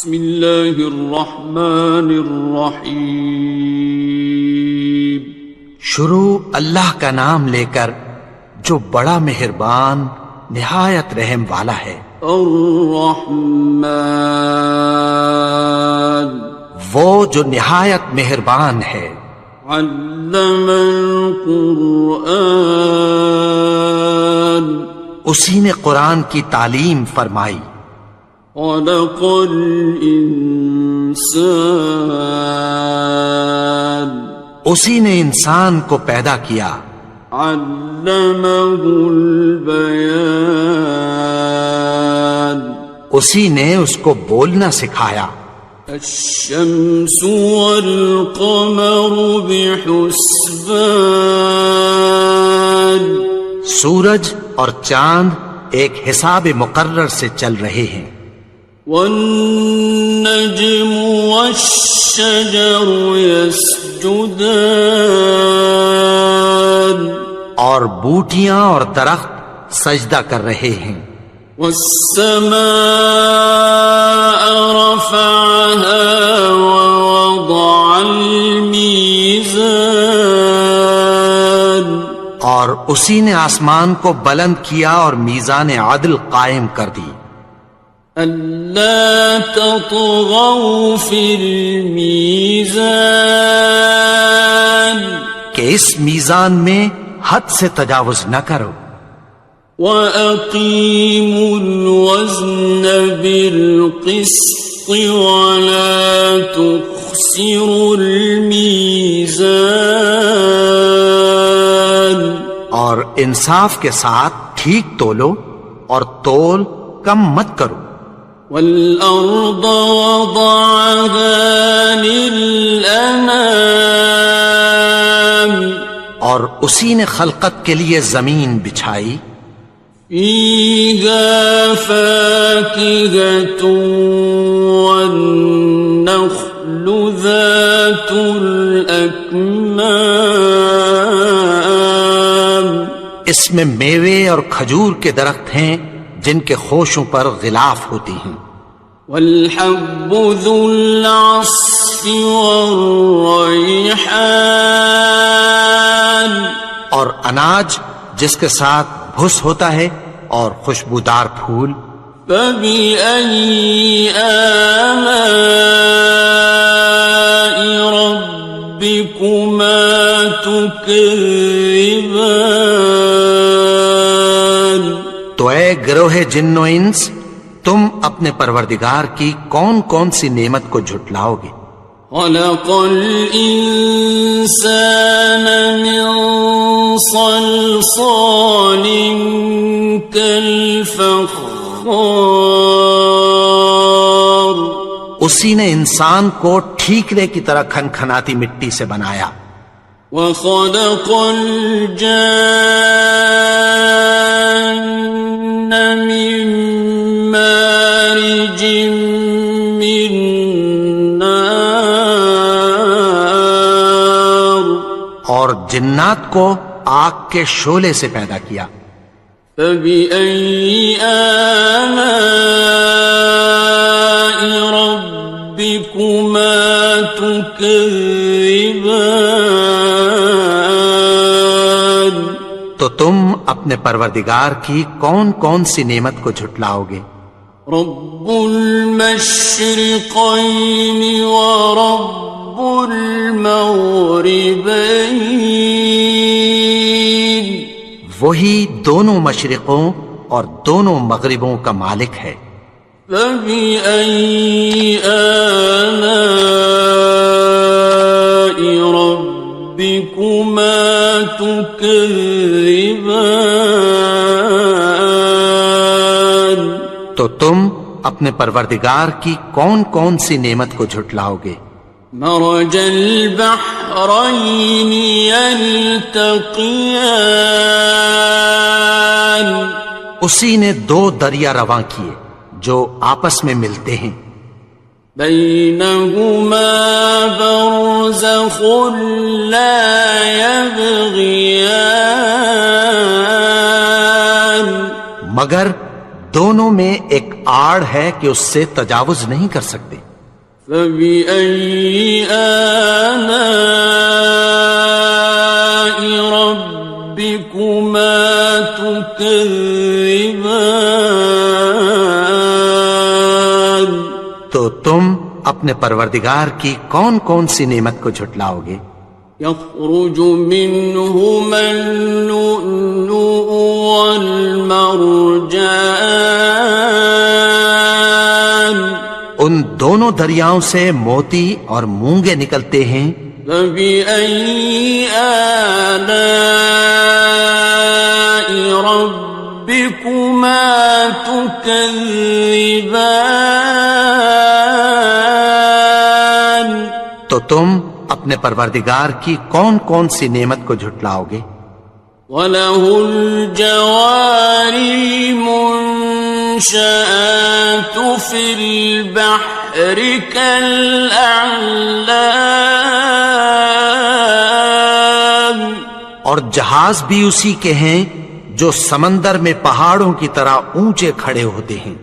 بسم اللہ الرحمن الرحیم. شروع اللہ کا نام لے کر جو بڑا مہربان نہایت رحم والا ہے. الرحمن وہ جو نہایت مہربان ہے. علم القرآن اسی نے قرآن کی تعلیم فرمائی. خلق الانسان اسی نے انسان کو پیدا کیا. علمہ البیان اسی نے اس کو بولنا سکھایا. الشمس والقمر بحسبان سورج اور چاند ایک حساب مقرر سے چل رہے ہیں. والنجم والشجر يسجدان اور بوٹیاں اور درخت سجدہ کر رہے ہیں. والسماء رفعها ووضع الميزان اور اسی نے آسمان کو بلند کیا اور میزان عدل قائم کر دی. ألا تطغوا في الميزان کہ اس میزان میں حد سے تجاوز نہ کرو. وَأَقِيمُوا الْوَزْنَ بِالْقِسْطِ وَلَا تُخْسِرُوا الْمِيزَانَ اور انصاف کے ساتھ ٹھیک تولو اور تول کم مت کرو. وَالْأَرْضَ وَضَعَهَا لِلْأَنَامِ اور اسی نے خلقت کے لیے زمین بچھائی. فِيهَا فَاكِهَةٌ وَالنَّخْلُ ذَاتُ الْأَكْمَامِ اس میں میوے اور کھجور کے درخت ہیں جن کے خوشوں پر غلاف ہوتی ہیں. وَالْحَبُّ ذُو الْعَصْفِ وَالرَّيْحَانِ اور اناج جس کے ساتھ بھس ہوتا ہے اور خوشبودار پھول. فَبِأَيِّ آلَاءِ رَبِّكُمَا تُكَذِّبَانِ تو اے گروہ جن و انس تم اپنے پروردگار کی کون کون سی نعمت کو جھٹلاؤ گے. خَلَقَ الْإِنسَانَ مِنْ صَلْصَالٍ كَالْفَخَّارِ اسی نے انسان کو ٹھیکرے کی طرح کھنکھناتی مٹی سے بنایا. وَخَلَقَ الْجَانَّ مِن مَّارِجٍ مِّن نَّارٍ اور جنات کو آگ کے شعلے سے پیدا کیا. فَبِأَيِّ آلَاءِ رَبِّكُمَا تُكَذِّبَانِ تو تم اپنے پروردگار کی کون کون سی نعمت کو جھٹلاؤ گے. رب المشرقین ورب المغربین وہی دونوں مشرقوں اور دونوں مغربوں کا مالک ہے. فَبِأَيِّ آلَاءِ رَبِّكُمَا تُكَذِّبَانِ تو تم اپنے پروردگار کی کون کون سی نعمت کو جھٹلاؤ گے. مرج البحرین یلتقیان اسی نے دو دریا رواں کیے جو آپس میں ملتے ہیں. بینہما برزخ لا یبغیان مگر دونوں میں ایک آڑ ہے کہ اس سے تجاوز نہیں کر سکتے۔ فبأي آلاء ربكما تكذبان؟ تو تم اپنے پروردگار کی کون کون سی نعمت کو جھٹلاؤ گے؟ يخرج منهما اللؤلؤ والمرجان، ان دونوں دریاؤں سے موتی اور مونگے نکلتے ہیں۔ فبأي آلاء ربكما تكذبان؟ تو تم اپنے پروردگار کی کون کون سی نعمت کو جھٹلاؤ گے؟ وَلَهُ الْجَوَارِ الْمُنشَآتُ فِي الْبَحْرِ كَالْأَعْلَامِ، اور جہاز بھی اسی کے ہیں جو سمندر میں پہاڑوں کی طرح اونچے کھڑے ہوتے ہیں۔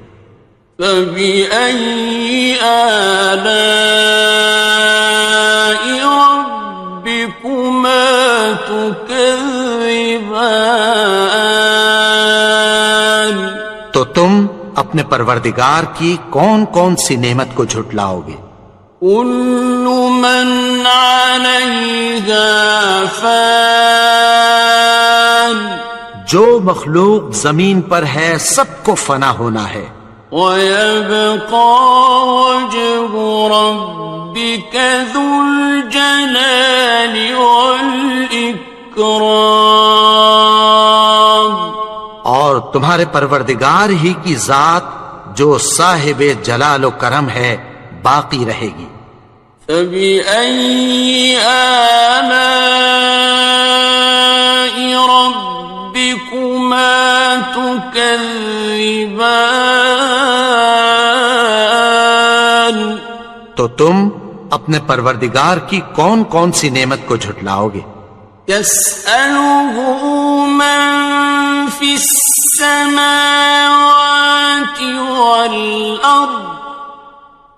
فَبِأَيِّ آلَاءِ رَبِّكُمَا تُكَذِّبَانِ؟ تو تم اپنے پروردگار کی کون کون سی نعمت کو جھٹلاؤ گے؟ كُلُّ مَنْ عَلَيْهَا فَانٍ، جو مخلوق زمین پر ہے سب کو فنا ہونا ہے۔ وَيَبْقَى وَجْهُ رَبِّكَ ذُو الْجَلَالِ وَالْإِكْرَامِ، اور تمہارے پروردگار ہی کی ذات جو صاحب جلال و کرم ہے باقی رہے گی۔ فَبِأَيِّ آلَاءِ رَبِّكُمَا تُكَذِّبَانِ؟ تو تم اپنے پروردگار کی کون کون سی نعمت کو جھٹلاؤ گے؟ يَسْأَلُهُ مَن فِي السَّمَاوَاتِ وَالْأَرْضِ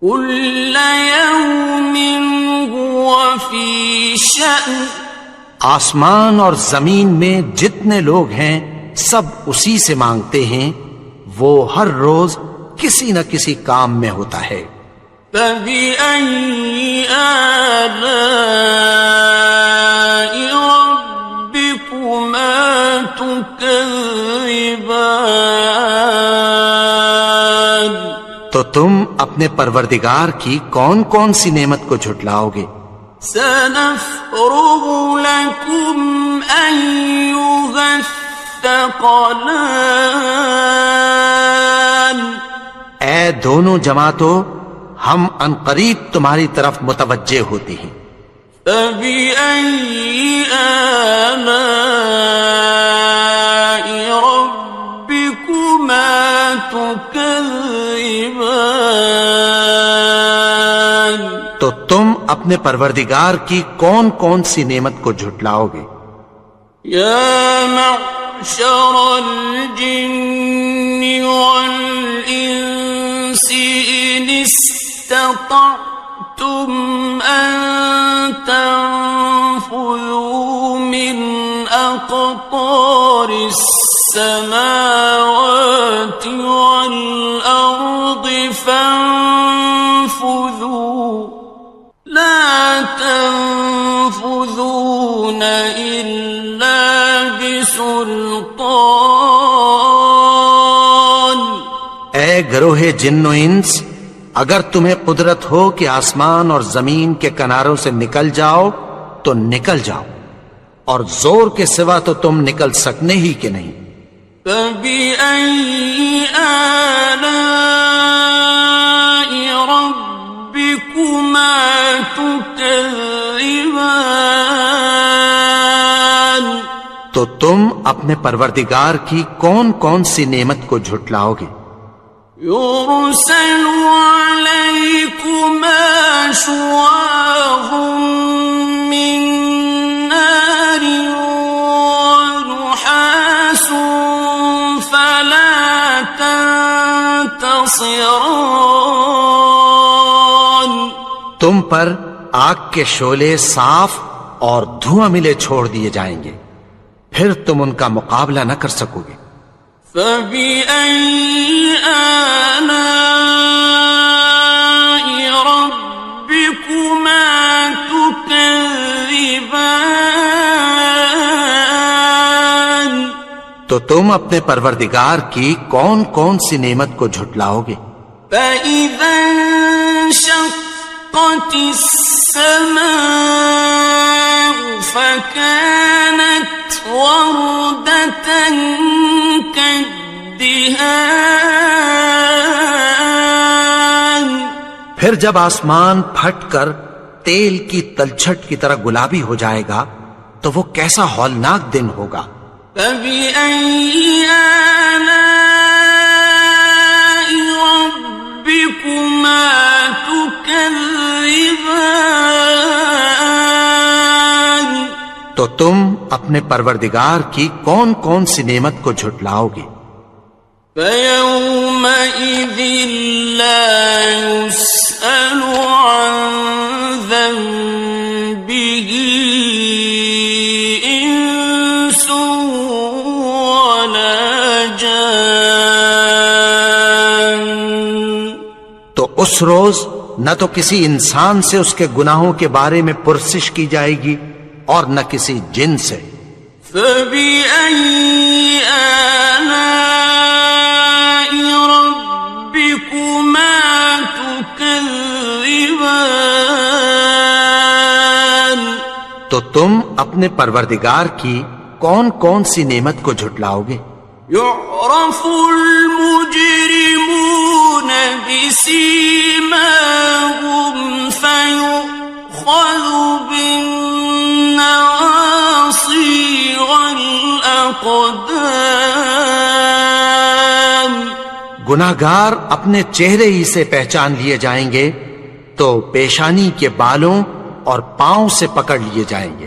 كُلَّ يَوْمٍ هُوَ فِي شَأْنٍ، آسمان اور زمین میں جتنے لوگ ہیں سب اسی سے مانگتے ہیں، وہ ہر روز کسی نہ کسی کام میں ہوتا ہے۔ فَبِأَيِّ آلَاءِ رَبِّكُمَا تُكَذِّبَانِ؟ تو تم اپنے پروردگار کی کون کون سی نعمت کو جھٹلاؤ گے؟ سَنَفْرُغُ لَكُمْ أَيُّهَ الثَّقَلَانِ، اے دونوں جماعتوں، ہم عنقریب تمہاری طرف متوجہ ہوتے ہیں۔ فَبِأَيِّ آلَاءِ رَبِّكُمَا تُكَذِّبَانِ؟ تو تم اپنے پروردگار کی کون کون سی نعمت کو جھٹلاؤ گے؟ يَا مَعْشَرَ الْجِنِّ وَالْإِنسِ إِنِ اسْتَطَعْتُمْ أَن تَنفُذُوا مِنْ أَقْطَارِ السَّمَاوَاتِ وَالْأَرْضِ فَانفُذُوا لَا تَنفُذُونَ إِلَّا بِسُلْطَانٍ۔ اے گروہ جن و انس، اگر تمہیں قدرت ہو کہ آسمان اور زمین کے کناروں سے نکل جاؤ تو نکل جاؤ، اور زور کے سوا تو تم نکل سکنے ہی کہ نہیں۔ فَبِأَيِّ آلَاءِ رَبِّكُمَا تُكَذِّبَانِ؟ تو تم اپنے پروردگار کی کون کون سی نعمت کو جھٹلاؤ گے؟ يُرْسَلُ عَلَيْكُمَا شُوَاظٌ مِّن نَّارٍ وَنُحَاسٌ فَلَا تَنتَصِرَانِ؟ ناصران. تم پر آگ کے شعلے صاف اور دھواں ملے چھوڑ دیے جائیں گے، پھر تم ان کا مقابلہ نہ کر سکو گے۔ فَبِأَيِّ آلَاءِ رَبِّكُمَا تُكَذِّبَانِ. تو تم اپنے پروردگار کی کون کون سی نعمت کو جھٹلاؤ گے؟ فَإِذَا انشَقَّتِ السَّمَاءُ فَكَانَتْ وَرْدَةً كَالدِّهَانِ. پھر جب آسمان پھٹ کر تیل کی تلچھٹ کی طرح گلابی ہو جائے گا تو وہ کیسا ہولناک دن ہوگا۔ فَبِأَيِّ آلَاءِ رَبِّكُمَا تُكَذِّبَانِ. تو تم اپنے پروردگار کی کون کون سی نعمت کو جھٹلاؤ گے؟ فَيَوْمَئِذٍ لَا يُسْأَلُ عَنْ ذَنبِهِ إِنسٌ وَلَا جَانٌ. تو اس روز نہ تو کسی انسان سے اس کے گناہوں کے بارے میں پرسش کی جائے گی اور نہ کسی جن سے۔ فَبِأَيِّ آلَاءِ رَبِّكُمَا تُكَذِّبَانِ. تو تم اپنے پروردگار کی کون کون سی نعمت کو جھٹلاؤ گے؟ يُعْرَفُ الْمُجْرِمُونَ بِسِيمَاهُمْ فَيُؤْخَذُ بِالنَّوَاصِي وَالْأَقْدَامِ. گناہگار اپنے چہرے ہی سے پہچان لیے جائیں گے تو پیشانی کے بالوں اور پاؤں سے پکڑ لیے جائیں گے۔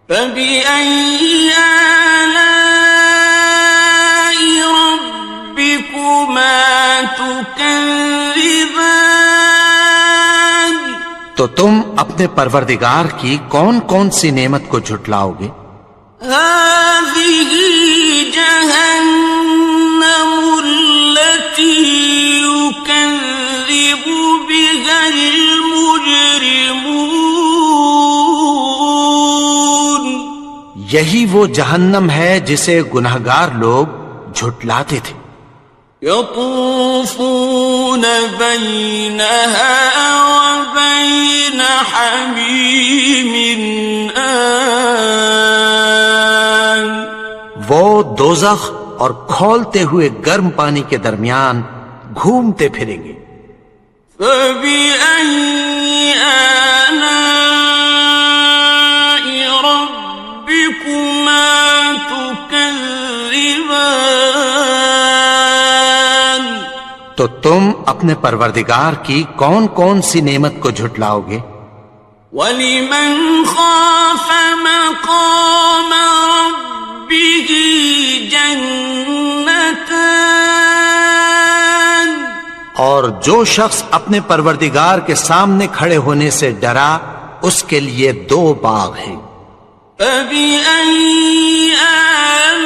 فَبِأَيِّ آلَاءِ رَبِّكُمَا تُكَذِّبَانِ. تو تم اپنے پروردگار کی کون کون سی نعمت کو جھٹلاؤ گے؟ هَذِهِ جَهَنَّمُ الَّتِي يُكَذِّبُ بِهَا الْمُجْرِمُونَ. یہی وہ جہنم ہے جسے گناہگار لوگ جھٹلاتے تھے۔ يَطُوفُونَ بَيْنَهَا وَبَيْنَ حَمِيمٍ آنٍ. وہ دوزخ اور کھولتے ہوئے گرم پانی کے درمیان گھومتے پھریں گے۔ فَبِأَيِّ آلَاءِ رَبِّكُمَا تُكَذِّبَانِ. تو تم اپنے پروردگار کی کون کون سی نعمت کو جھٹلاؤ گے؟ وَلِمَنْ خَافَ مَقَامَ رَبِّهِ جَنَّتَانِ. اور جو شخص اپنے پروردگار کے سامنے کھڑے ہونے سے ڈرا اس کے لیے 2 باغ ہیں۔ فَبِأَيِّ آلَاءِ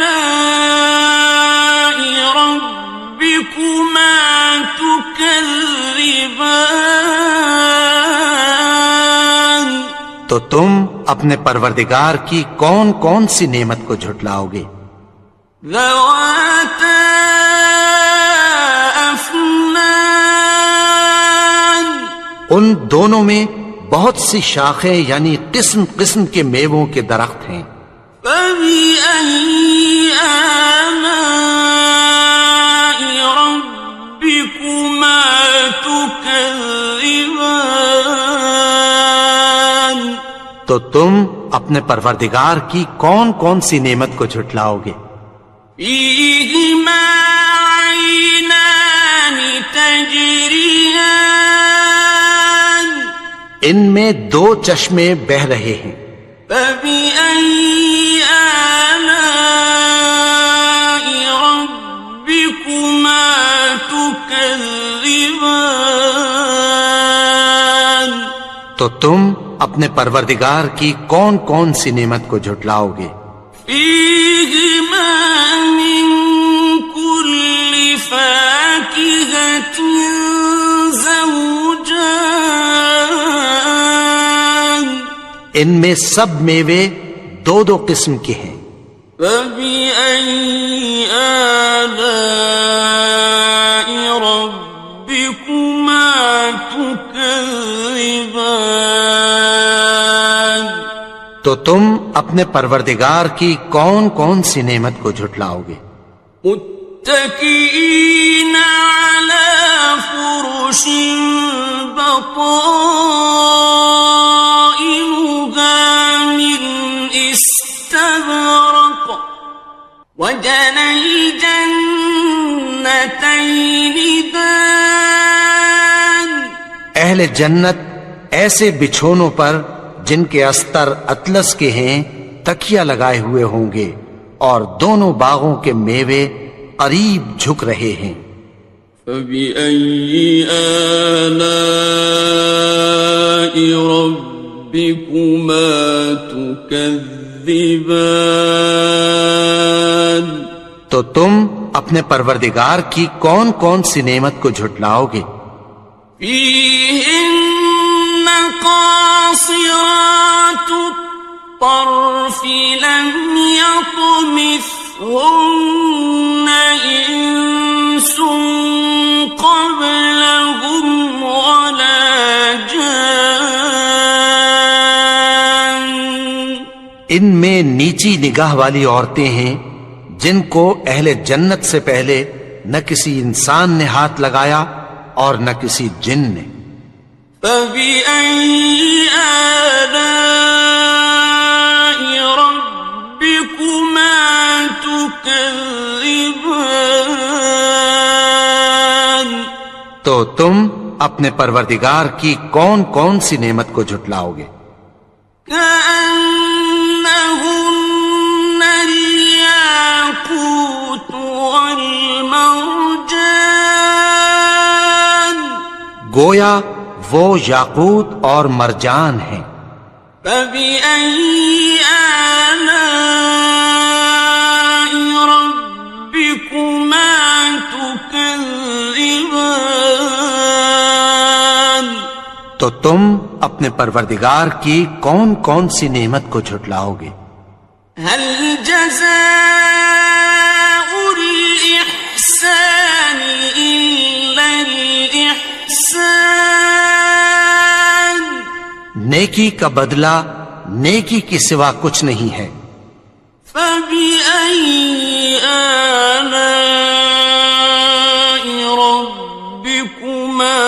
رَبِّكُمَا تُكَذِّبَانِ. تو تم اپنے پروردگار کی کون کون سی نعمت کو جھٹلاؤ گے؟ ذَوَاتَا أَفْنَانٍ. ان دونوں میں بہت سی شاخیں یعنی قسم قسم کے میووں کے درخت ہیں۔ فَبِأَيِّ آلَاءِ رَبِّكُمَا تُكَذِّبَانِ. تو تم اپنے پروردگار کی کون کون سی نعمت کو جھٹلاؤ گے؟ فِيهِمَا عَيْنَانِ تَجْرِيَانِ. ان میں 2 چشمے بہ رہے ہیں۔ فَبِأَيِّ آلَاءِ رَبِّكُمَا تُكَذِّبَانِ. تو تم اپنے پروردگار کی کون کون سی نعمت کو جھٹلاؤ گے؟ فیہما من کل فاکہۃ زوجان، ان میں سب میوے دو دو قسم کے ہیں۔ فبأي آلاء ربكما تكذبان، تو تم اپنے پروردگار کی کون کون سی نعمت کو جھٹلاؤ گے؟ متكئين على فرش بطائنها من استبرق، وجنى الجنتين دان، اہل جنت ایسے بچھونوں پر جن کے استر اطلس کے ہیں تکیہ لگائے ہوئے ہوں گے، اور دونوں باغوں کے میوے قریب جھک رہے ہیں۔ فبأي آلاء ربكما تكذبان، تو تم اپنے پروردگار کی کون کون سی نعمت کو جھٹلاؤ گے؟ فيهن قاصرات الطرف لم يطمثهن إنس قبلهم ولا جان، ان میں نیچی نگاہ والی عورتیں ہیں جن کو اہل جنت سے پہلے نہ کسی انسان نے ہاتھ لگایا اور نہ کسی جن نے۔ فبأي آلاء ربكما تكذبان، تو تم اپنے پروردگار کی کون کون سی نعمت کو جھٹلاؤ گے؟ كأنهن الياقوت والمرجان، گویا وہ یاقوت اور مرجان ہیں۔ فبأي آلاء ربكما تكذبان، تو تم اپنے پروردگار کی کون کون سی نعمت کو جھٹلاؤ گے؟ هل جزاء الإحسان إلا الإحسان، نیکی کا بدلہ نیکی کے سوا کچھ نہیں ہے۔ فبأي آلاء ربكما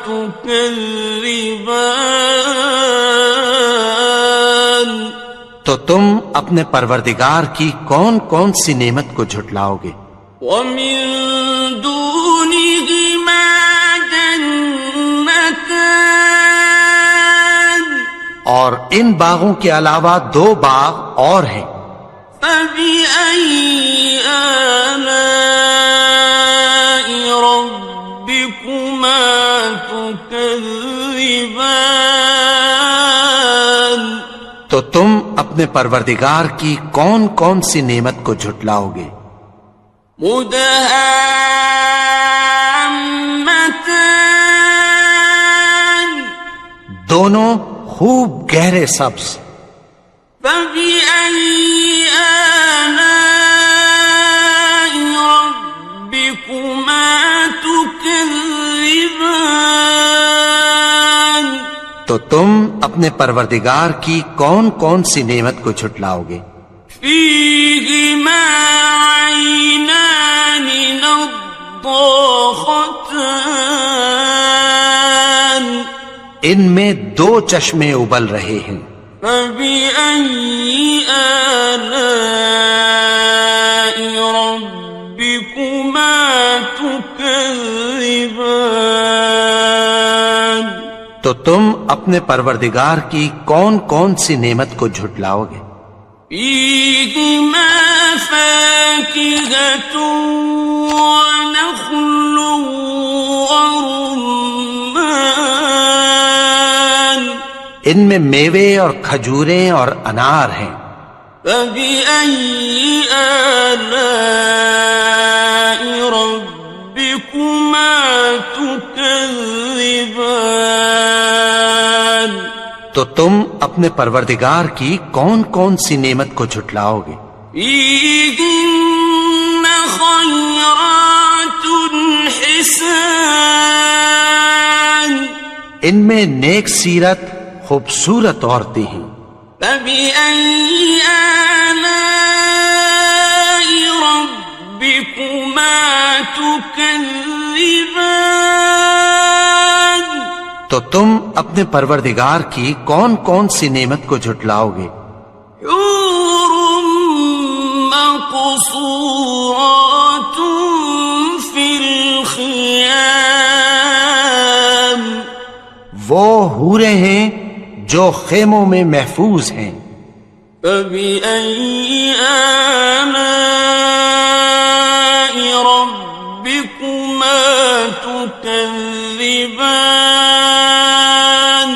تكذبان، تو تم اپنے پروردگار کی کون کون سی نعمت کو جھٹلاؤ گے؟ ومن دونهما جنتان، اور ان باغوں کے علاوہ دو باغ اور ہیں۔ فبأي آلاء ربكما تكذبان، تو تم اپنے پروردگار کی کون کون سی نعمت کو جھٹلاؤ گے؟ مدهامتان، دونوں خوب گہرے سبز۔ فبأي آلاء ربكما تكذبان، تو تم اپنے پروردگار کی کون کون سی نعمت کو جھٹلاؤ گے؟ فيهما عينان نضاختان، ان میں دو چشمے ابل رہے ہیں۔ فبأي آلاء ربكما تكذبان، تو تم اپنے پروردگار کی کون کون سی نعمت کو جھٹلاؤ گے؟ فيهما فاكهة ونخل ورمان، ان میں میوے اور کھجوریں اور انار ہیں۔ فبأي آلاء ربكما تكذبان؟ تو تم اپنے پروردگار کی کون کون سی نعمت کو جھٹلاؤ گے؟ فيهن خيرات حسان، ان میں نیک سیرت خوبصورت عورتیں ہیں۔ فبأي آلاء ربكما تكذبان؟ تو تم اپنے پروردگار کی کون کون سی نعمت کو جھٹلاؤ گے؟ حور مقصورات في الخيام، وہ حوریں ہیں جو خیموں میں محفوظ ہیں۔ فبأي آلاء ربكما تكذبان؟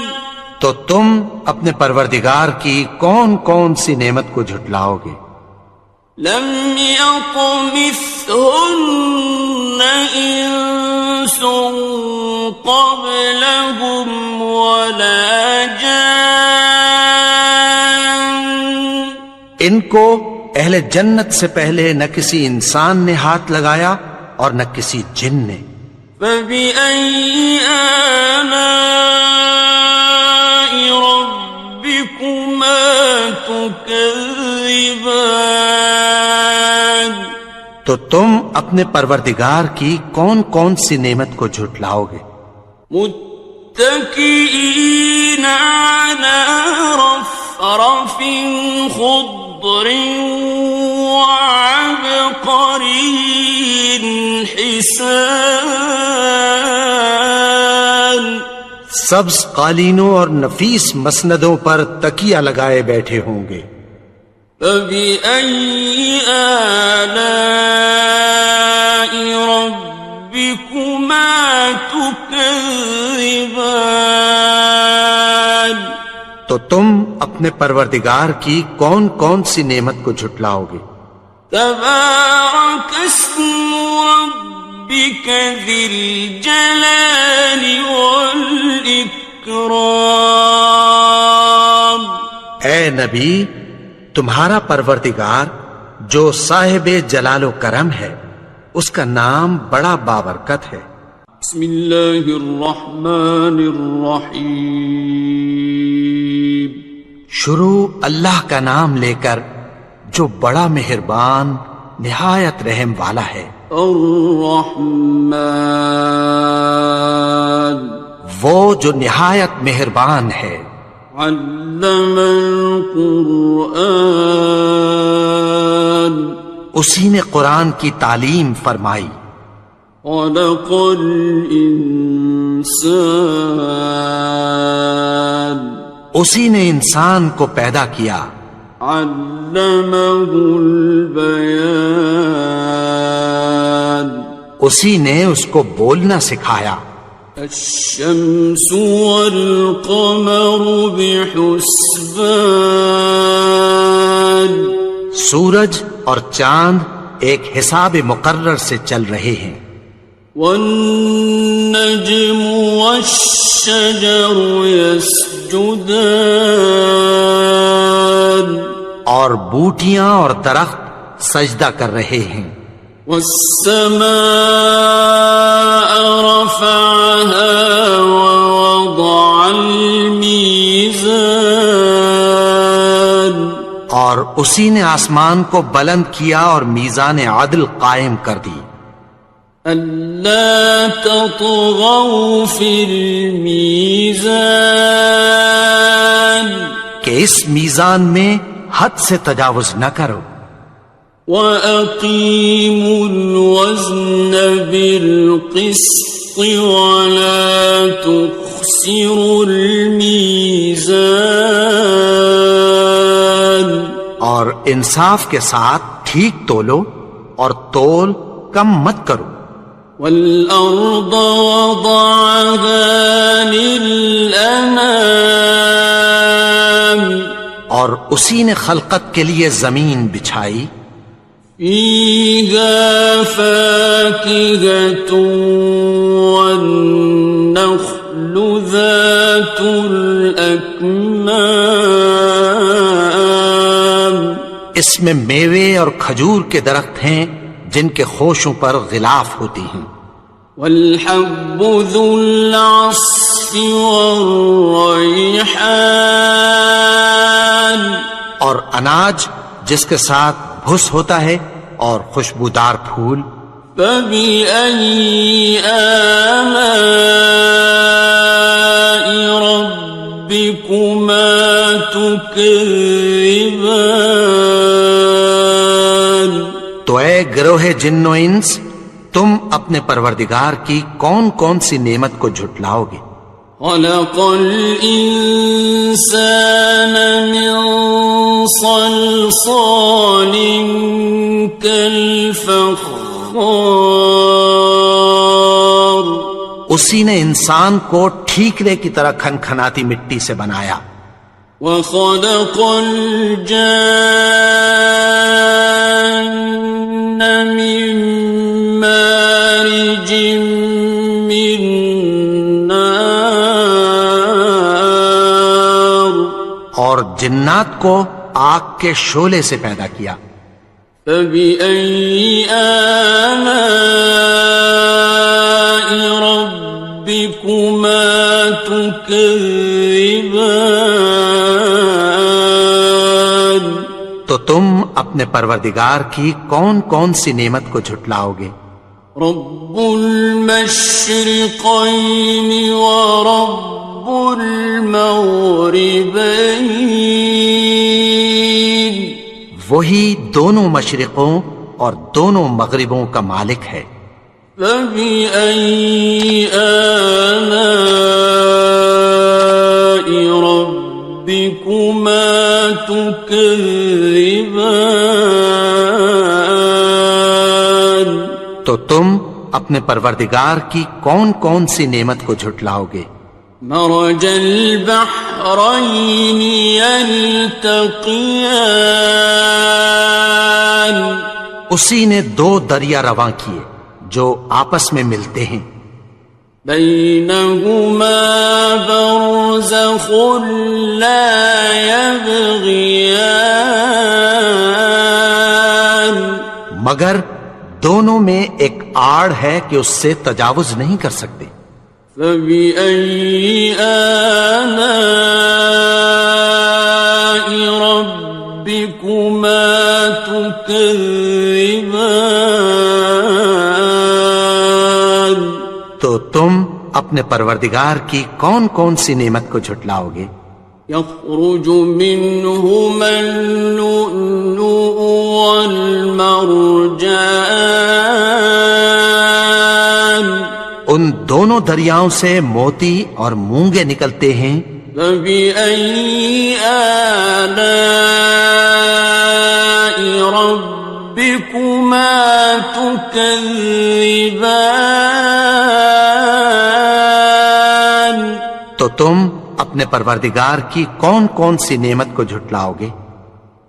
تو تم اپنے پروردگار کی کون کون سی نعمت کو جھٹلاؤ گے؟ لم يطمثهن إنس قبلهم ولا جان، ان کو اہل جنت سے پہلے نہ کسی انسان نے ہاتھ لگایا اور نہ کسی جن نے۔ فبأي آلاء ربكما تكذبان؟ تو تم اپنے پروردگار کی کون کون سی نعمت کو جھٹلاؤ گے؟ متكئين على رفرف خضر وعبقري حسان، سبز قالینوں اور نفیس مسندوں پر تکیہ لگائے بیٹھے ہوں گے۔ فبأي آلاء ربكما تكذبان؟ تو تم اپنے پروردگار کی کون کون سی نعمت کو جھٹلاؤ گے؟ تبارك اسم ربك ذي الجلال والإكرام۔ اے نبی، تمہارا پروردگار جو صاحب جلال و کرم ہے، اس کا نام بڑا بابرکت ہے۔ بسم اللہ الرحمن الرحیم، شروع اللہ کا نام لے کر جو بڑا مہربان نہایت رحم والا ہے۔ الرحمن، وہ جو نہایت مہربان ہے۔ علم القرآن، اسی نے قرآن کی تعلیم فرمائی۔ خلق الانسان، اسی نے انسان کو پیدا کیا۔ علمہ البیان، اسی نے اس کو بولنا سکھایا۔ الشمس والقمر بحسبان، سورج اور چاند ایک حساب مقرر سے چل رہے ہیں۔ والنجم والشجر يسجدان، اور بوٹیاں اور درخت سجدہ کر رہے ہیں۔ والسماء رفعها ووضع الميزان، اور اسی نے آسمان کو بلند کیا اور میزان عدل قائم کر دی۔ ألا تطغوا في الميزان، کہ اس میزان میں حد سے تجاوز نہ کرو۔ وَأَقِيمُوا الْوَزْنَ بِالْقِسْطِ وَلَا تُخْسِرُوا الْمِيزَانَ، اور انصاف کے ساتھ ٹھیک تولو اور تول کم مت کرو۔ وَالْأَرْضَ وَضَعَهَا لِلْأَنَامِ، اور اسی نے خلقت کے لیے زمین بچھائی، فيها فاكهة والنخل ذات الأكمام، اس میں میوے اور کھجور کے درخت ہیں جن کے خوشوں پر غلاف ہوتی ہیں، والحب ذو العصف والریحان، اور اناج جس کے ساتھ بھس ہوتا ہے اور خوشبودار پھول، فبأي آلاء ربكما تكذبان۔ تو اے گروہ جن و انس، تم اپنے پروردگار کی کون کون سی نعمت کو جھٹلاؤ گے؟ خلق الإنسان من صلصال كالفخار، اسی نے انسان کو ٹھیکرے کی طرح کھنکھناتی مٹی سے بنایا، وخلق الجان من مارج من نار، اور جنات کو آگ کے شعلے سے پیدا کیا، فبأي آلاء ربكما تكذبان۔ تو تم اپنے پروردگار کی کون کون سی نعمت کو جھٹلاؤ گے؟ رب المشرقين ورب المغربين، وہی دونوں مشرقوں اور دونوں مغربوں کا مالک ہے، فبأي آلاء ربكما تكذبان۔ تو تم اپنے پروردگار کی کون کون سی نعمت کو جھٹلاؤ گے؟ مرج البحرين يلتقيان، اسی نے دو دریا رواں کیے جو آپس میں ملتے ہیں، بينهما برزخ لا يبغيان، مگر دونوں میں ایک آڑ ہے کہ اس سے تجاوز نہیں کر سکتے، فبأي آلاء ربكما تكذبان۔ تو تم اپنے پروردگار کی کون کون سی نعمت کو جھٹلاؤ گے؟ يخرج منهما اللؤلؤ والمرجان، ان دونوں دریاؤں سے موتی اور مونگے نکلتے ہیں، فبأي آلاء ربكما تكذبان۔ تو تم اپنے پروردگار کی کون کون سی نعمت کو جھٹلاؤ گے؟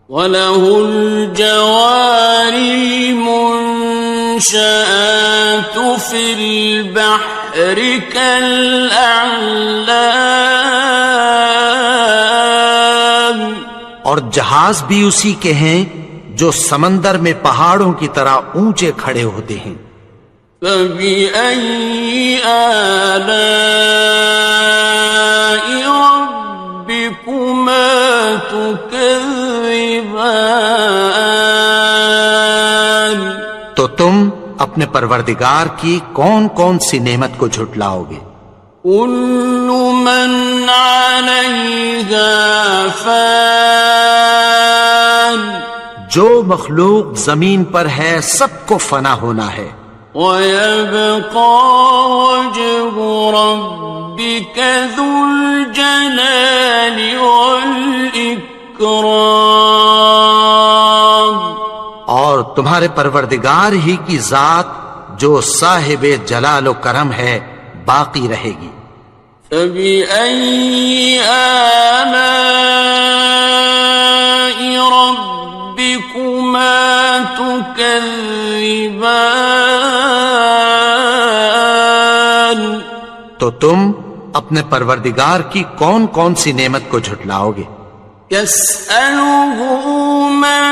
وَلَهُ الْجَوَارِ الْمُنشَآتُ فِي الْبَحْرِ كَالْأَعْلَامِ، اور جہاز بھی اسی کے ہیں جو سمندر میں پہاڑوں کی طرح اونچے کھڑے ہوتے ہیں، فَبِأَيِّ آلَاءِ رَبِّكُمَا تُكَذِّبَانِ۔ تو تم اپنے پروردگار کی کون کون سی نعمت کو جھٹلاؤ گے؟ كل من عليها فان، جو مخلوق زمین پر ہے سب کو فنا ہونا ہے، ويبقى وجه ربك ذو الجلال والإكرام، اور تمہارے پروردگار ہی کی ذات جو صاحب جلال و کرم ہے باقی رہے گی۔ فبأي آلاء تكذبان تو تم اپنے پروردگار کی کون کون سی نعمت کو جھٹلاؤ گے؟ يسأله من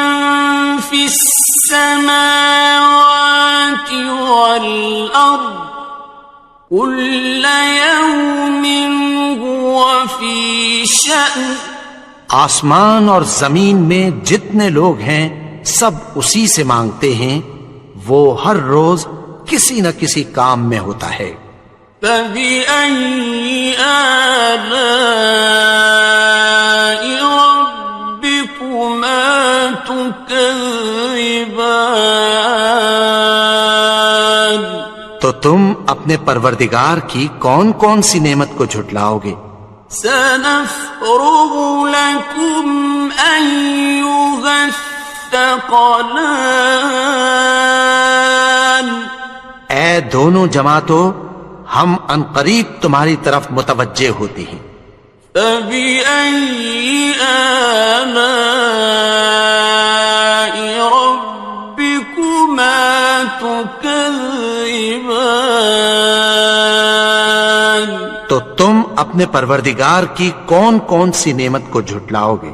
في السماوات والأرض كل يوم هو في شأن آسمان اور زمین میں جتنے لوگ ہیں سب اسی سے مانگتے ہیں، وہ ہر روز کسی نہ کسی کام میں ہوتا ہے۔ فبأي آلاء ربكما تكذبان تو تم اپنے پروردگار کی کون کون سی نعمت کو جھٹلاؤ گے؟ سنفرغ لكم أيها الثقلان اے دونوں جماعتوں، ہم عنقریب تمہاری طرف متوجہ ہوتے ہیں۔ فبأي آلاء ربكما تكذبان تو تم اپنے پروردگار کی کون کون سی نعمت کو جھٹلاؤ گے؟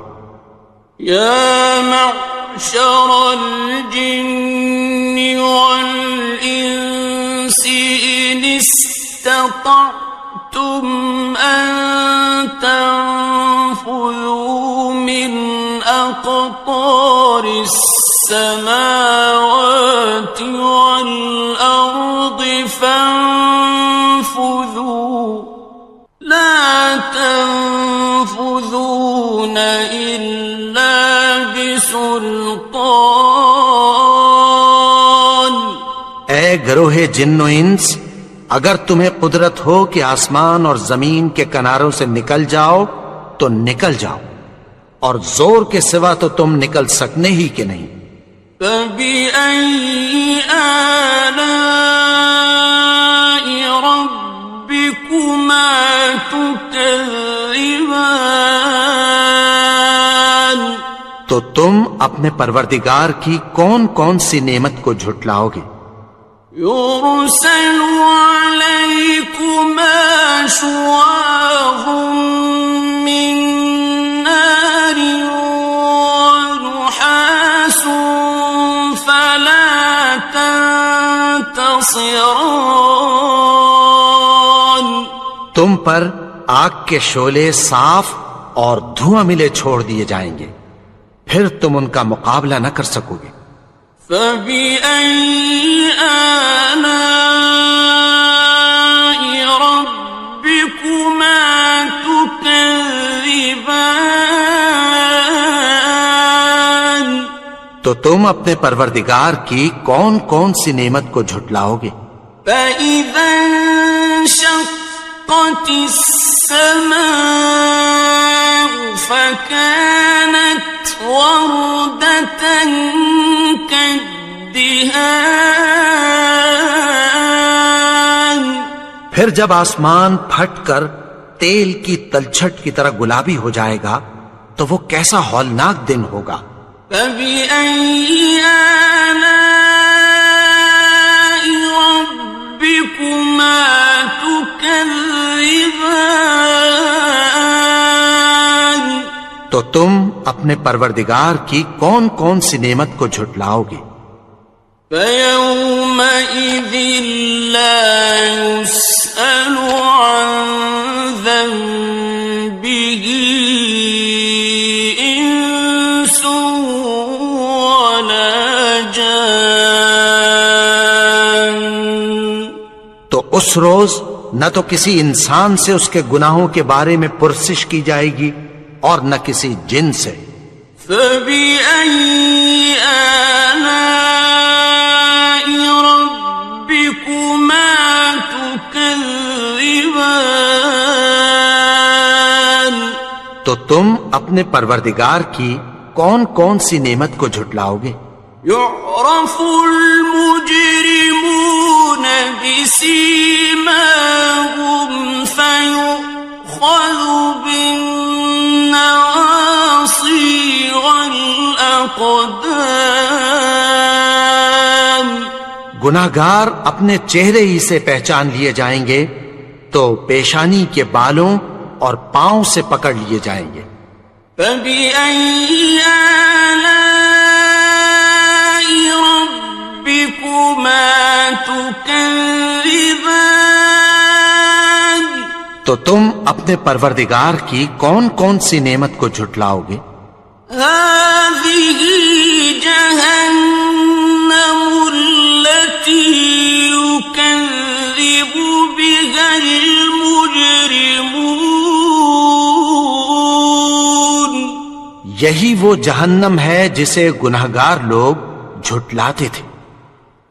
يا معشر الجن والإنس إن استطعتم أن تنفذوا من أقطار السماوات والأرض فانفذوا لا تنفذون إلا بسلطان اے گروہ جن و انس، اگر تمہیں قدرت ہو کہ آسمان اور زمین کے کناروں سے نکل جاؤ تو نکل جاؤ، اور زور کے سوا تو تم نکل سکنے ہی کہ نہیں۔ فبأي آلاء ربكما تكذبان تو تم اپنے پروردگار کی کون کون سی نعمت کو جھٹلاؤ گے؟ يرسل عليكما شواظ من نار ونحاس فلا تنتصران تم پر آگ کے شعلے صاف اور دھواں ملے چھوڑ دیے جائیں گے، پھر تم ان کا مقابلہ نہ کر سکو گے۔ فبأي آلاء ربكما تكذبان تو تم اپنے پروردگار کی کون کون سی نعمت کو جھٹلاؤ گے؟ فإذا انشقت السماء فكانت وردة كالدهان پھر جب آسمان پھٹ کر تیل کی تلچھٹ کی طرح گلابی ہو جائے گا تو وہ کیسا ہولناک دن ہوگا۔ فبأي آلاء ربكما تكذبان تو تم اپنے پروردگار کی کون کون سی نعمت کو جھٹلاؤ گے؟ فيومئذ لا يسأل عن ذنبه إنس ولا جان تو اس روز نہ تو کسی انسان سے اس کے گناہوں کے بارے میں پرسش کی جائے گی اور نہ کسی جن سے۔ فبأي آلاء ربكما تكذبان تو تم اپنے پروردگار کی کون کون سی نعمت کو جھٹلاؤ گے؟ يعرف المجرمون بسيماهم فيؤخذ بالنواصي والأقدام گناہگار اپنے چہرے ہی سے پہچان لیے جائیں گے تو پیشانی کے بالوں اور پاؤں سے پکڑ لیے جائیں گے۔ فَبِأَيِّ آلَاءِ رَبِّكُمَا تُكَذِّبَانِ؟ تو تم اپنے پروردگار کی کون کون سی نعمت کو جھٹلاؤ گے؟ هَٰذِهِ جَهَنَّمُ الَّتِي يُكَذِّبُ بِهَا الْمُجْرِمُونَ۔ یہی وہ جہنم ہے جسے گناہگار لوگ جھٹلاتے تھے۔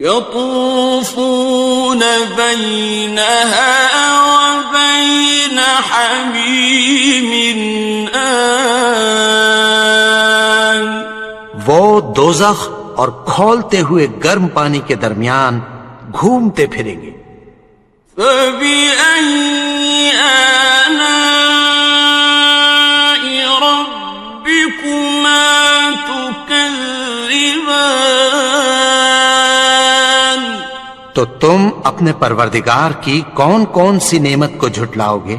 يطوفون بينها وبين حميم آن۔ وہ دوزخ اور کھولتے ہوئے گرم پانی کے درمیان گھومتے پھریں گے۔ فَبِأَيِّ آلَاءِ رَبِّكُمَا تُكَذِّبَانِ؟ تو تم اپنے پروردگار کی کون کون سی نعمت کو جھٹلاؤ گے؟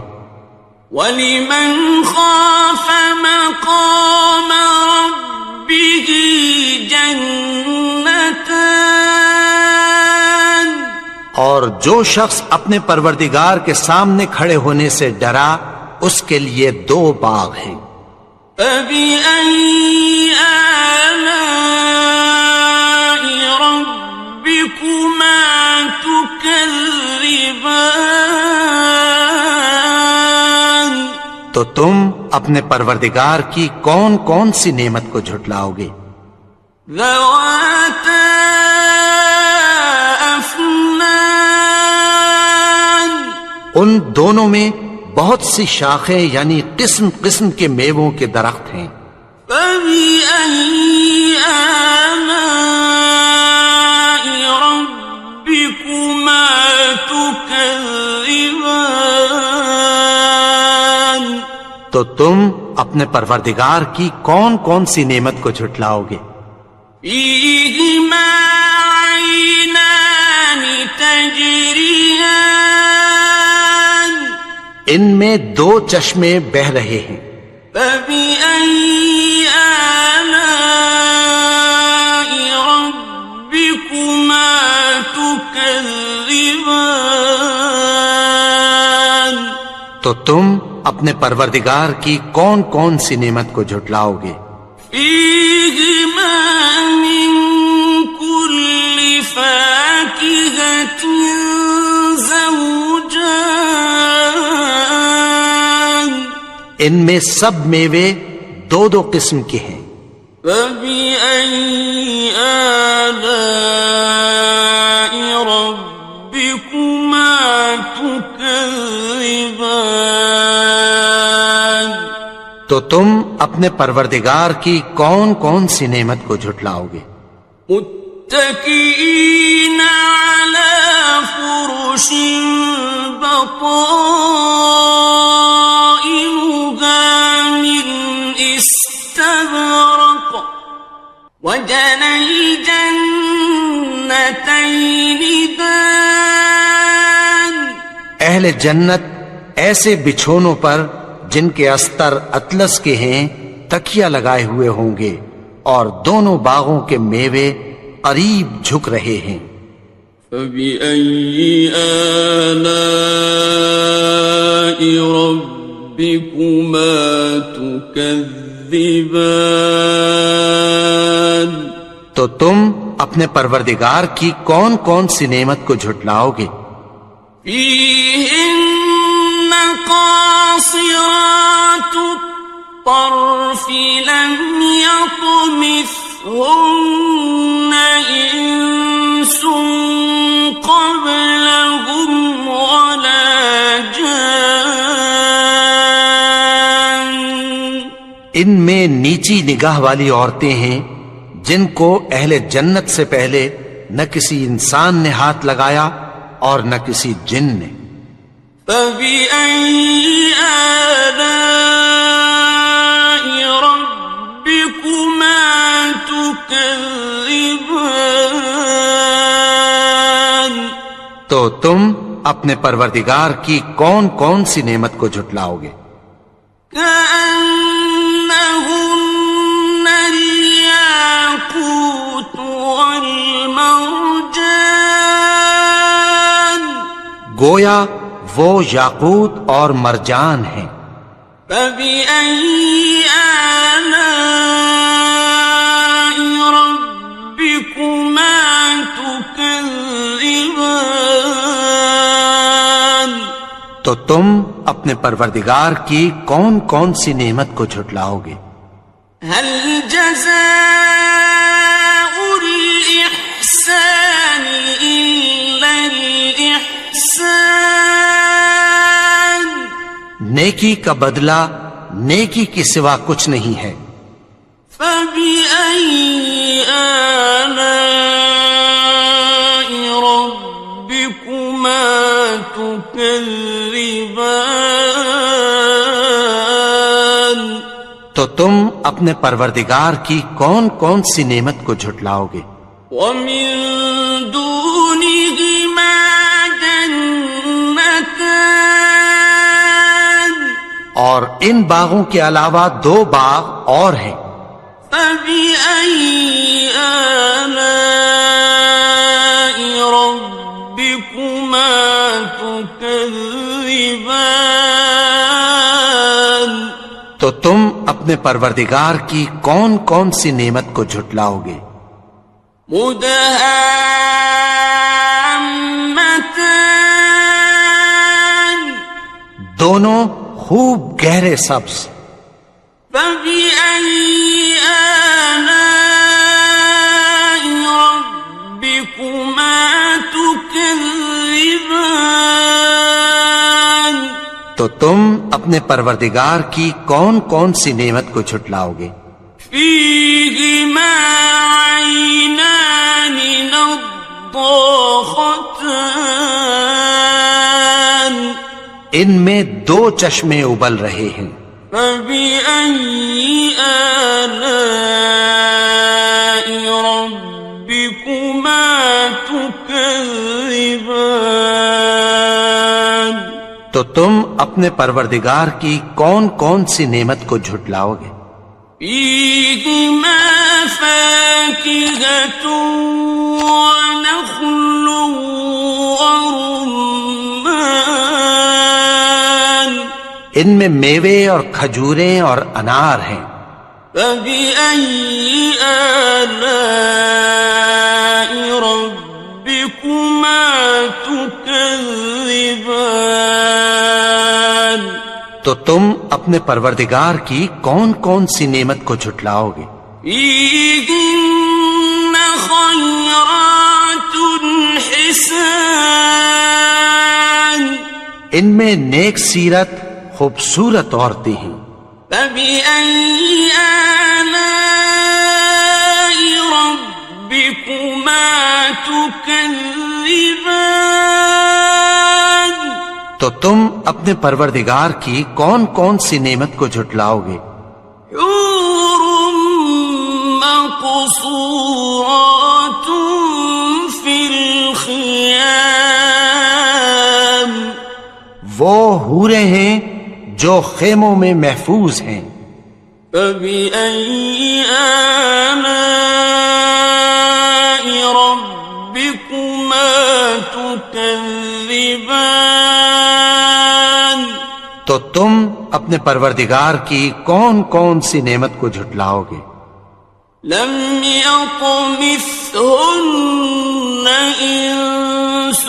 وَلِمَنْ خَافَ مَقَامَ رَبِّهِ جَنَّتَانِ؟ اور جو شخص اپنے پروردگار کے سامنے کھڑے ہونے سے ڈرا اس کے لیے 2 باغ ہیں۔ فَبِأَيِّ آلَاءِ رَبِّكُمَا تُكَذِّبَانِ؟ تو تم اپنے پروردگار کی کون کون سی نعمت کو جھٹلاؤ گے؟ ذَوَاتَا أَفْنَانٍ؟ ان دونوں میں بہت سی شاخیں یعنی قسم قسم کے میووں کے درخت ہیں۔ فَبِأَيِّ آلَاءِ رَبِّكُمَا تُكَذِّبَانِ؟ تو تم اپنے پروردگار کی کون کون سی نعمت کو جھٹلاؤ گے؟ فِيهِمَا عَيْنَانِ تَجْرِيَانِ؟ ان میں 2 چشمے بہ رہے ہیں۔ فَبِأَيِّ آلَاءِ رَبِّكُمَا تُكَذِّبَانِ؟ تو تم اپنے پروردگار کی کون کون سی نعمت کو جھٹلاؤ گے؟ فِيهِمَا مِن كُلِّ فَاكِهَةٍ زَوْجَانِ؟ ان میں سب میوے 2 قسم کے ہیں۔ فَبِأَيِّ آلَاءِ رَبِّكُمَا تُكَذِّبَانِ؟ تو تم اپنے پروردگار کی کون کون سی نعمت کو جھٹلاؤ گے؟ متكئين على فرش بطائنها من استبرق وجنى الجنتين دان۔ اہل جنت ایسے بچھونوں پر جن کے استر اطلس کے ہیں تکیہ لگائے ہوئے ہوں گے اور دونوں باغوں کے میوے قریب جھک رہے ہیں۔ فَبِأَيِّ آلَاءِ رَبِّكُمَا تُكَذِّبَانِ؟ تو تم اپنے پروردگار کی کون کون سی نعمت کو جھٹلاؤ گے؟ فِيهِنَّ قَاصِرَاتُ الطَّرْفِ لَمْ يَطْمِثْهُنَّ إِنسٌ قَبْلَهُمْ وَلَا جَانٌّ۔ ان میں نیچی نگاہ والی عورتیں ہیں جن کو اہل جنت سے پہلے نہ کسی انسان نے ہاتھ لگایا اور نہ کسی جن نے۔ فَبِأَيِّ آلَاءِ رَبِّكُمَا تُكَذِّبَانِ؟ تو تم اپنے پروردگار کی کون کون سی نعمت کو جھٹلاؤ گے؟ كأنهن الياقوت والمرجان گویا وہ یاقوت اور مرجان ہیں۔ فبأي آلاء ربكما تكذبان تو تم اپنے پروردگار کی کون کون سی نعمت کو جھٹلاؤ گے؟ هل جزاء الإحسان إلا الإحسان نیکی کا بدلہ نیکی کے سوا کچھ نہیں ہے۔ فبأي آلاء ربكما تكذبان تو تم اپنے پروردگار کی کون کون سی نعمت کو جھٹلاؤ گے؟ ومن دونهما جنتان اور ان باغوں کے علاوہ دو باغ اور ہیں۔ فبأي آلاء ربكما تكذبان تو تم اپنے پروردگار کی کون کون سی نعمت کو جھٹلاؤ گے؟ مدهامتان دونوں خوب گہرے سبز۔ فبأي آلاء ربكما تكذبان تو تم اپنے پروردگار کی کون کون سی نعمت کو جھٹلاؤ گے؟ فيهما عينان نضاختان ان میں دو چشمے ابل رہے ہیں۔ فبأي آلاء ربكما تكذبان تو تم اپنے پروردگار کی کون کون سی نعمت کو جھٹلاؤ گے؟ فيهما فاكهة ونخل ورمان ان میں میوے اور کھجوریں اور انار ہیں۔ فبأي آلاء ربكما تكذبان تو تم اپنے پروردگار کی کون کون سی نعمت کو جھٹلاؤ گے؟ فيهن خيرات حسان ان میں نیک سیرت خوبصورت عورتیں ہیں۔ فبأي آلاء ربكما تكذبان تو تم اپنے پروردگار کی کون کون سی نعمت کو جھٹلاؤ گے؟ حور مقصورات في الخيام وہ حوریں ہیں جو خیموں میں محفوظ ہیں۔ فبأي آلاء ربكما تكذبان تو تم اپنے پروردگار کی کون کون سی نعمت کو جھٹلاؤ گے؟ لم يطمثهن إنس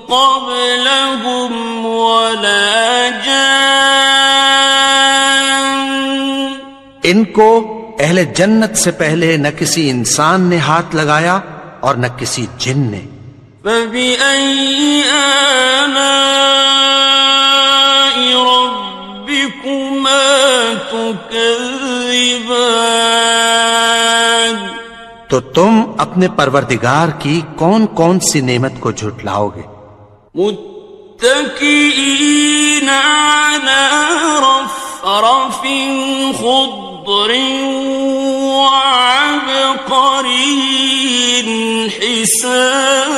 قبلهم ولا جان ان کو اہل جنت سے پہلے نہ کسی انسان نے ہاتھ لگایا اور نہ کسی جن نے۔ فبأي آلاء ربكما تكذبان تو تم اپنے پروردگار کی کون کون سی نعمت کو جھٹلاؤ گے؟ متكئين على رفرف خضر وعبقري حسان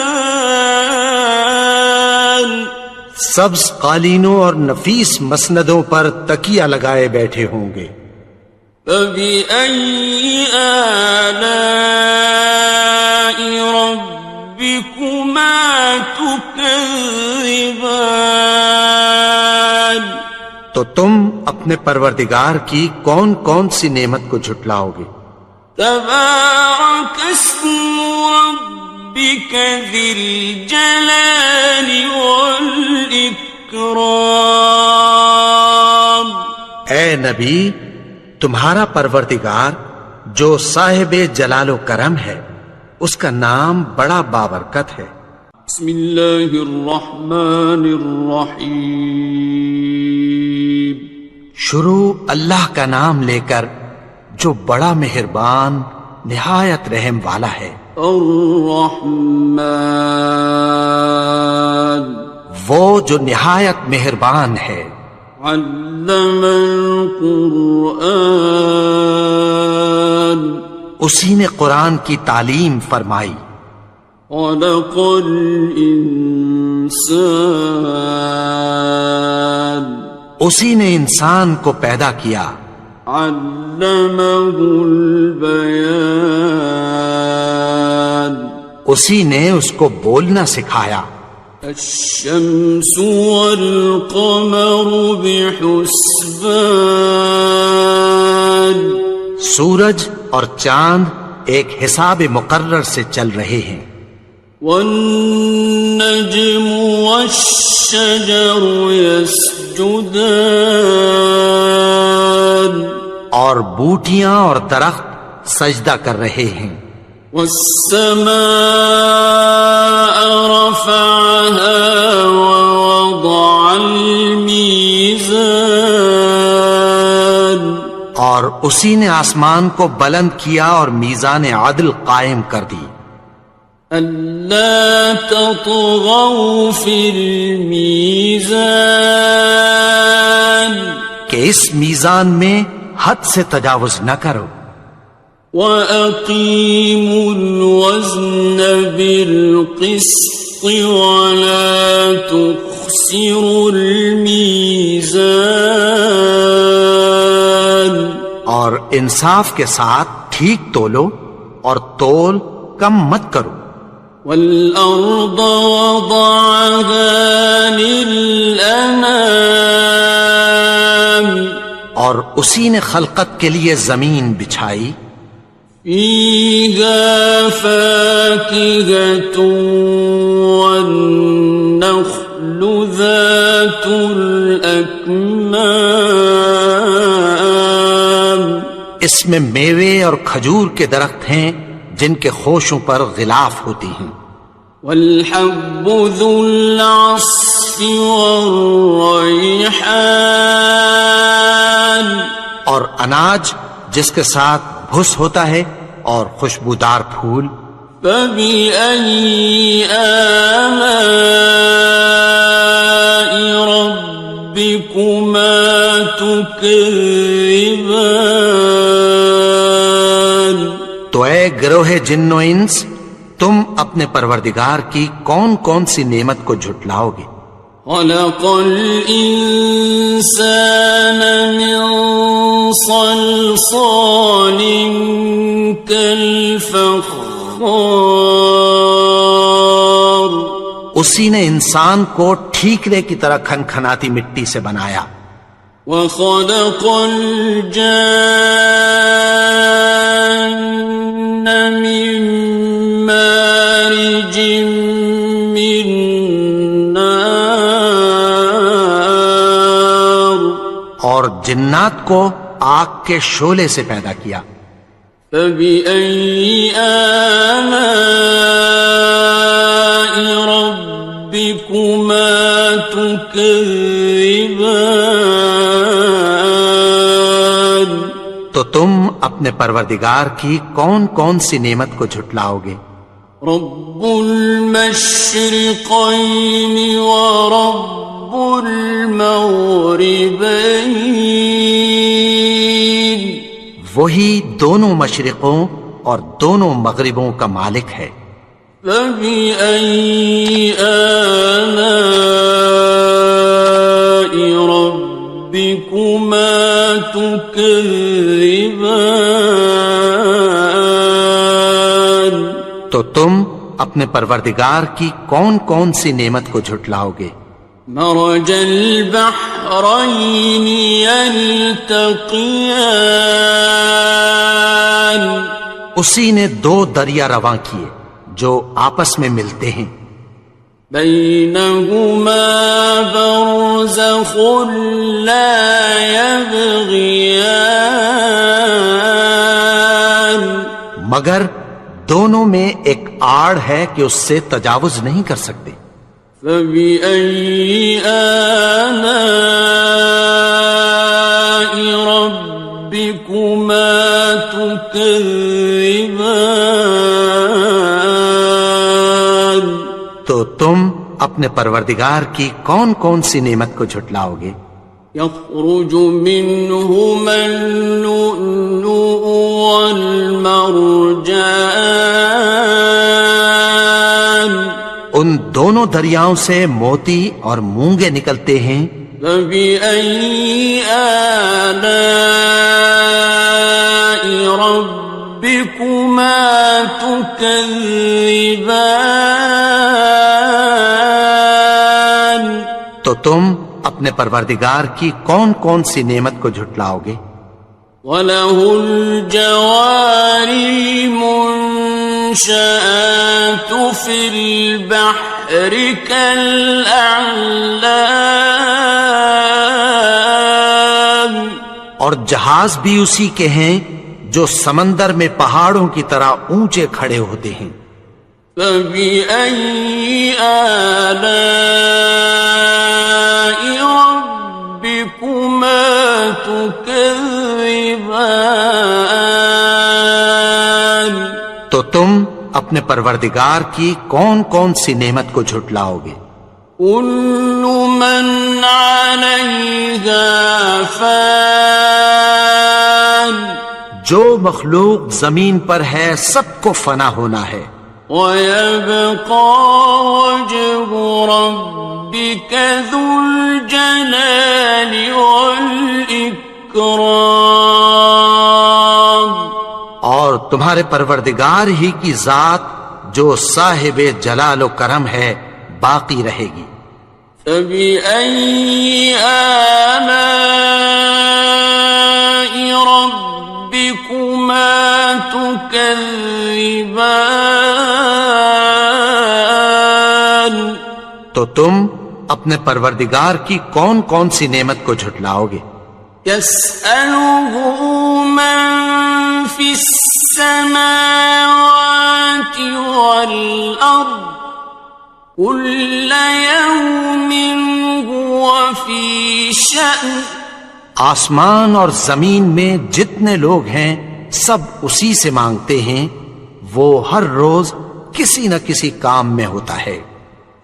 سبز قالینوں اور نفیس مسندوں پر تکیہ لگائے بیٹھے ہوں گے. فَبِأَيِّ آلَاءِ رَبِّكُمَا تُكَذِّبَانِ. تو تم اپنے پروردگار کی کون کون سی نعمت کو جھٹلاؤ گے؟ تبارك اسم ربك ذي الجلال والإكرام. اے نبی، تمہارا پروردگار جو صاحب جلال و کرم ہے، اس کا نام بڑا بابرکت ہے. بسم اللہ الرحمن الرحیم. شروع اللہ کا نام لے کر جو بڑا مہربان نہایت رحم والا ہے. الرحمن، وہ جو نہایت مہربان ہے. علم القرآن، اسی نے قرآن کی تعلیم فرمائی. خلق الانسان، اسی نے انسان کو پیدا کیا. علمہ البیان، اسی نے اس کو بولنا سکھایا. الشمس والقمر بحسبان، سورج اور چاند ایک حساب مقرر سے چل رہے ہیں. والنجم والشجر يسجدان، اور بوٹیاں اور درخت سجدہ کر رہے ہیں. والسماء رفعها ووضع الميزان، اور اسی نے آسمان کو بلند کیا اور میزان عدل قائم کر دی. ألا تطغوا في الميزان، کہ اس میزان میں حد سے تجاوز نہ کرو. وَأَقِيمُوا الْوَزْنَ بِالْقِسْطِ وَلَا تُخْسِرُوا الْمِيزَانَ، اور انصاف کے ساتھ ٹھیک تولو اور تول کم مت کرو. وَالْأَرْضَ وَضَعَهَا لِلْأَنَامِ، اور اسی نے خلقت کے لیے زمین بچھائی. فِيهَا فَاكِهَةٌ وَالنَّخْلُ ذَاتُ الْأَكْمَامِ، اس میں میوے اور کھجور کے درخت ہیں جن کے خوشوں پر غلاف ہوتی ہیں. وَالْحَبُّ ذُو الْعَصْفِ وَالرَّيْحَانِ، اور اناج جس کے ساتھ بھس ہوتا ہے اور خوشبودار پھول. فَبِأَيِّ آلَاءِ رَبِّكُمَا تُكَذِّبَانِ. تو اے گروہ جن و انس، تم اپنے پروردگار کی کون کون سی نعمت کو جھٹلاؤ گے؟ خلق الإنسان من صلصال كالفخار، اسی نے انسان کو ٹھیکرے کی طرح کھنکھناتی مٹی سے بنایا. وخلق الجان من مارج من نار، اور جنات کو آگ کے شعلے سے پیدا کیا. فبأي آلاء ربكما تكذبان. تو تم اپنے پروردگار کی کون کون سی نعمت کو جھٹلاؤ گے؟ رب المشرقين ورب المغربين، وہی دونوں مشرقوں اور دونوں مغربوں کا مالک ہے. فبأي آلاء ربكما تكذبان؟ تو تم اپنے پروردگار کی کون کون سی نعمت کو جھٹلاؤ گے؟ مرج البحرين يلتقيان، اسی نے دو دریا رواں کیے جو آپس میں ملتے ہیں، بينهما برزخ لا يبغيان، مگر دونوں میں ایک آڑ ہے کہ اس سے تجاوز نہیں کر سکتے۔ فبأي آلاء ربكما تكذبان؟ تو تم اپنے پروردگار کی کون کون سی نعمت کو جھٹلاؤ گے؟ يخرج منهما اللؤلؤ والمرجان، ان دونوں دریاؤں سے موتی اور مونگے نکلتے ہیں۔ فبأي آلاء ربكما تكذبان؟ تو تم اپنے پروردگار کی کون کون سی نعمت کو جھٹلاؤ گے؟ وَلَهُ الْجَوَارِ الْمُنشَآتُ فِي الْبَحْرِ كَالْأَعْلَامِ، اور جہاز بھی اسی کے ہیں جو سمندر میں پہاڑوں کی طرح اونچے کھڑے ہوتے ہیں۔ فَبِأَيِّ آلَاءِ رَبِّكُمَا تُكَذِّبَانِ؟ تو تم اپنے پروردگار کی کون کون سی نعمت کو جھٹلاؤ گے؟ كُلُّ مَنْ عَلَيْهَا فَانٍ، جو مخلوق زمین پر ہے سب کو فنا ہونا ہے، وَيَبْقَى وَجْهُ رَبِّكَ ذُو الْجَلَالِ وَالْإِكْرَامِ، اور تمہارے پروردگار ہی کی ذات جو صاحب جلال و کرم ہے باقی رہے گی۔ فَبِأَيِّ آلَاءِ رَبِّكُمَا تُكَذِّبَانِ؟ تو تم اپنے پروردگار کی کون کون سی نعمت کو جھٹلاؤ گے؟ يَسْأَلُهُ مَن فِي السَّمَاوَاتِ وَالْأَرْضِ كُلَّ يَوْمٍ هُوَ فِي شَأْنٍ، آسمان اور زمین میں جتنے لوگ ہیں سب اسی سے مانگتے ہیں، وہ ہر روز کسی نہ کسی کام میں ہوتا ہے۔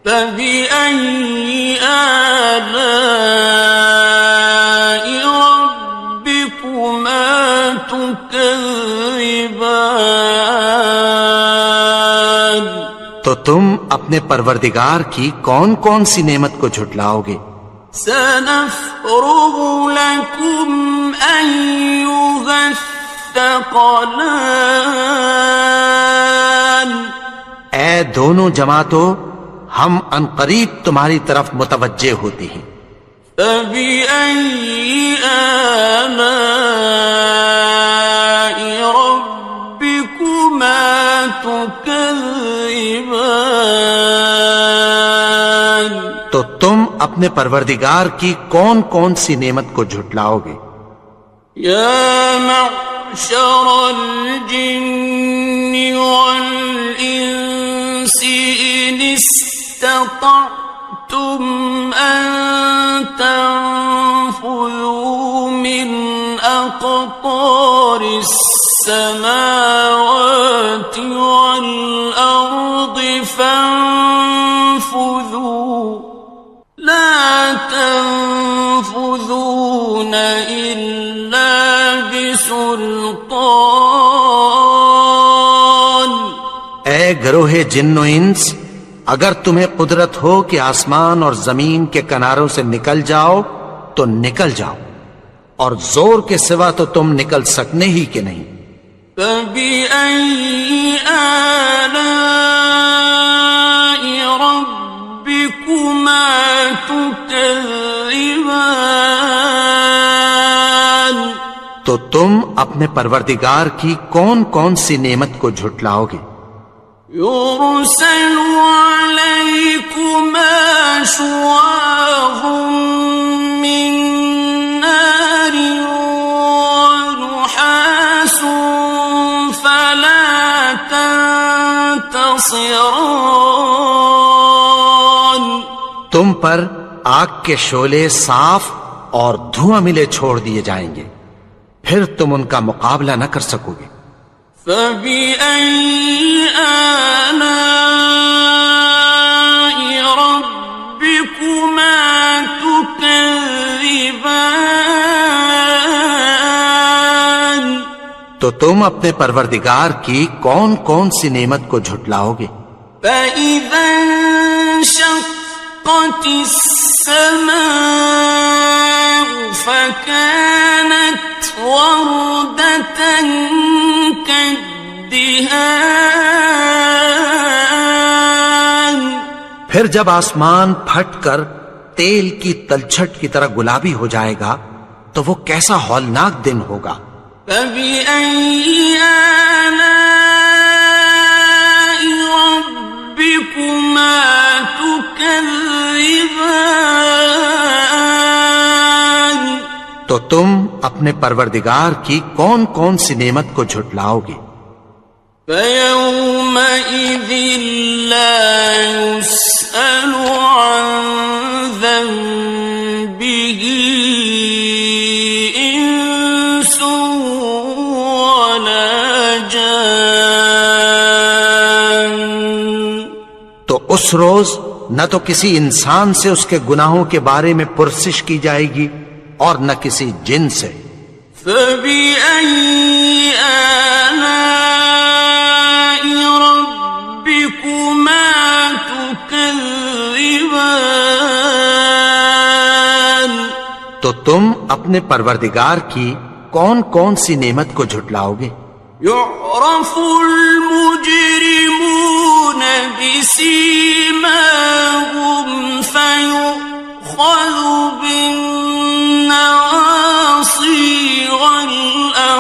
فَبِأَيِّ آلَاءِ رَبِّكُمَا تُكَذِّبَانِ؟ تو تم اپنے پروردگار کی کون کون سی نعمت کو جھٹلاؤ گے؟ سَنَفْرُغُ لَكُمْ أَيُّهَ الثَّقَلَانِ، اے دونوں جماعتوں، ہم عنقریب تمہاری طرف متوجہ ہوتے ہیں۔ فَبِأَيِّ آلَاءِ رَبِّكُمَا تُكَذِّبَانِ؟ تو تم اپنے پروردگار کی کون کون سی نعمت کو جھٹلاؤ گے؟ يَا مَعْشَرَ الْجِنِّ وَالْإِنسِ إِنِ اسْتَطَعْتُمْ أَن تَنفُذُوا مِنْ أَقْطَارِ السَّمَاوَاتِ وَالْأَرْضِ فَانفُذُوا لَا تَنفُذُونَ إِلَّا بِسُلْطَانٍ۔ اے گروہ جن و انس، اگر تمہیں قدرت ہو کہ آسمان اور زمین کے کناروں سے نکل جاؤ تو نکل جاؤ، اور زور کے سوا تو تم نکل سکنے ہی کہ نہیں۔ فَبِأَيِّ آلَاءِ رَبِّكُمَا تُكَذِّبَانِ، تو تم اپنے پروردگار کی کون کون سی نعمت کو جھٹلاؤ گے؟ يُرْسَلُ عَلَيْكُمَا شُوَاظٌ مِّن نَّارٍ وَنُحَاسٌ فَلَا تَنتَصِرَانِ، تم پر آگ کے شعلے صاف اور دھواں ملے چھوڑ دیے جائیں گے، پھر تم ان کا مقابلہ نہ کر سکو گے۔ فَبِأَيِّ آلَاءِ رَبِّكُمَا تُكَذِّبَانِ، تو تم اپنے پروردگار کی کون کون سی نعمت کو جھٹلاؤ گے؟ فَإِذَا انشَقَّتِ السَّمَاءُ فَكَانَتْ وَرْدَةً كَالدِّهَانِ، پھر جب آسمان پھٹ کر تیل کی تلچھٹ کی طرح گلابی ہو جائے گا تو وہ کیسا ہولناک دن ہوگا۔ فَبِأَيِّ آلَاءِ رَبِّكُمَا تُكَذِّبَانِ، تو تم اپنے پروردگار کی کون کون سی نعمت کو جھٹلاؤ گے؟ فَيَوْمَئِذٍ لَا يُسْأَلُ عَنْ ذَنبِهِ إِنسٌ وَلَا جَانٌ، تو اس روز نہ تو کسی انسان سے اس کے گناہوں کے بارے میں پرسش کی جائے گی اور نہ کسی جن سے۔ فَبِأَيِّ آلَاءِ رَبِّكُمَا تُكَذِّبَانِ، تو تم اپنے پروردگار کی کون کون سی نعمت کو جھٹلاؤ گے؟ يُعْرَفُ الْمُجْرِمُونَ بِسِيمَاهُمْ فَيُؤْخَذُ بِالنَّوَاصِي وَالْأَقْدَامِ،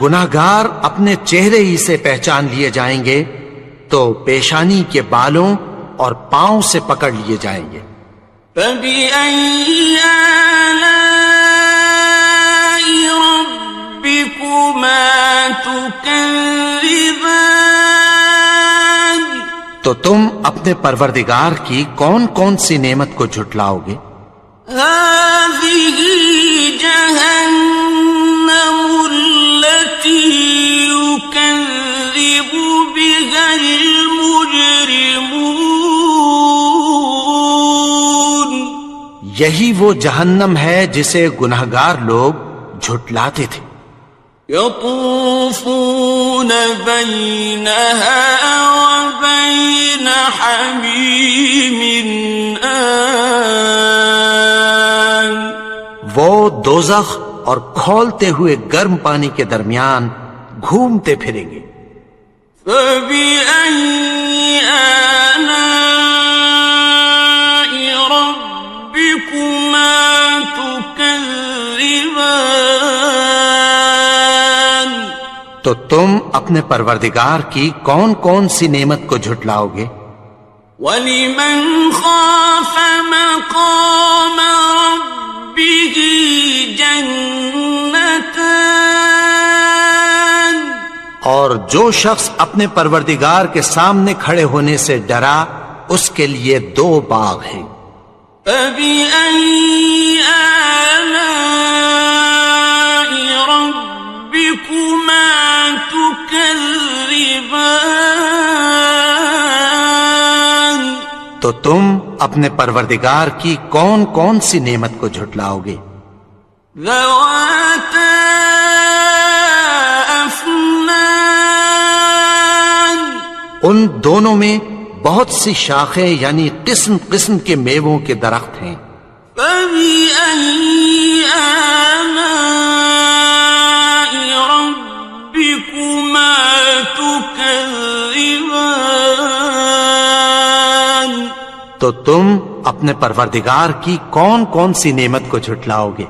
گناہگار اپنے چہرے ہی سے پہچان لیے جائیں گے تو پیشانی کے بالوں اور پاؤں سے پکڑ لیے جائیں گے۔ فَبِأَيِّ آلَاءِ رَبِّكُمَا تُكَذِّبَانِ، تو تم اپنے پروردگار کی کون کون سی نعمت کو جھٹلاؤ گے؟ هَٰذِهِ جَهَنَّمُ الَّتِي يُكَذِّبُ بِهَا الْمُجْرِمُونَ، یہی وہ جہنم ہے جسے گناہگار لوگ جھٹلاتے تھے۔ يَطُوفُونَ بَيْنَهَا وَبَيْنَ حَمِيمٍ آنٍ، وہ دوزخ اور کھولتے ہوئے گرم پانی کے درمیان گھومتے پھریں گے۔ فَبِأَيِّ آلَاءِ رَبِّكُمَا تُكَذِّبَانِ، تو تم اپنے پروردگار کی کون کون سی نعمت کو جھٹلاؤ گے؟ وَلِمَنْ خَافَ مَقَامَ رَبِّهِ جَنَّتَانِ، اور جو شخص اپنے پروردگار کے سامنے کھڑے ہونے سے ڈرا اس کے لیے 2 باغ ہیں۔ فَبِأَيِّ آلَاءِ رَبِّكُمَا تُكَذِّبَانِ، تو تم اپنے پروردگار کی کون کون سی نعمت کو جھٹلاؤ گے؟ ذَوَاتَا أَفْنَانٍ أكنان ان دونوں میں بہت سی شاخیں یعنی قسم قسم کے میووں کے درخت ہیں. فبأي آلاء ربكما تكذبان تو تم اپنے پروردگار کی کون کون سی نعمت کو جھٹلاؤ گے؟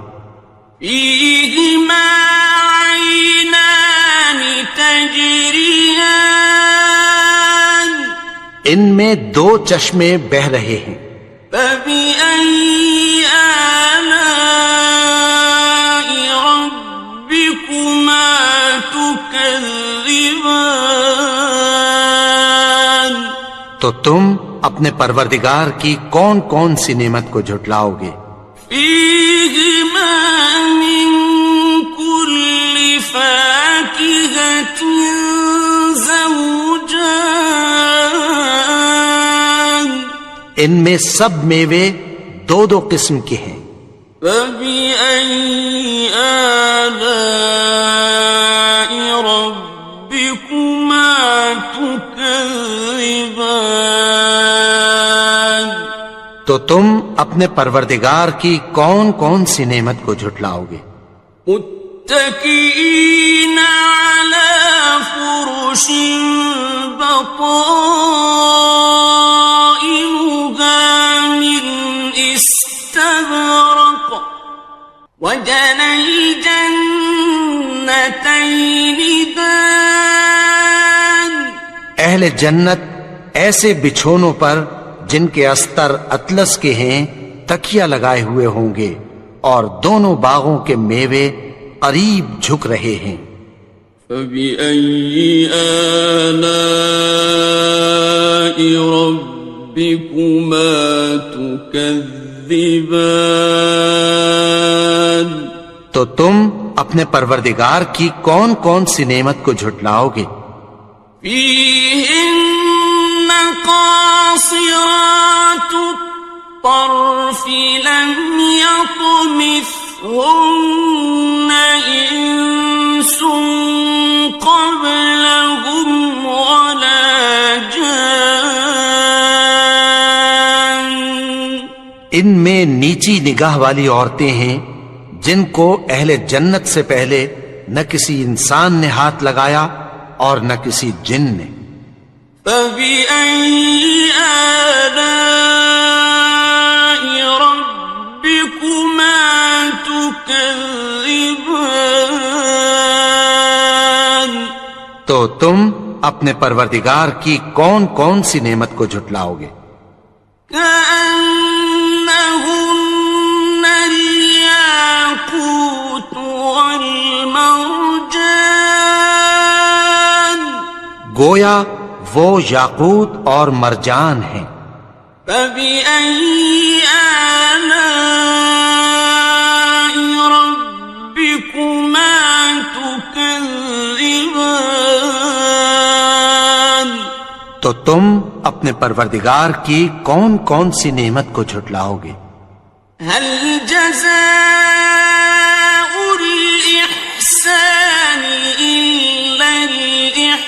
فيهما عينان تجريان ان میں دو چشمے بہ رہے ہیں. فبأي آلاء ربكما تكذبان تو تم اپنے پروردگار کی کون کون سی نعمت کو جھٹلاؤ گے؟ فيهما من كل فاكهة زوجان ان میں سب میوے دو دو قسم کے ہیں. فبأي آلاء ربكما تكذبان تو تم اپنے پروردگار کی کون کون سی نعمت کو جھٹلاؤ گے؟ متكئين على فرش بطائنها من استبرق وجنى الجنتين دان اہل جنت ایسے بچھونوں پر جن کے استر اطلس کے ہیں تکیہ لگائے ہوئے ہوں گے اور دونوں باغوں کے میوے قریب جھک رہے ہیں. فبأي آلاء ربكما تكذبان تو تم اپنے پروردگار کی کون کون سی نعمت کو جھٹلاؤ گے؟ فيهن قاصرات الطرف لم يطمثهن إنس قبلهم ولا جان ان میں نیچی نگاہ والی عورتیں ہیں جن کو اہل جنت سے پہلے نہ کسی انسان نے ہاتھ لگایا اور نہ کسی جن نے. فبأي آلاء ربكما تكذبان تو تم اپنے پروردگار کی کون کون سی نعمت کو جھٹلاؤ گے؟ كأنهن الياقوت والمرجان گویا وہ یاقوت اور مرجان ہیں. فبأي آلاء ربكما تكذبان تو تم اپنے پروردگار کی کون کون سی نعمت کو جھٹلاؤ گے؟ هل جزاء الإحسان إلا الإحسان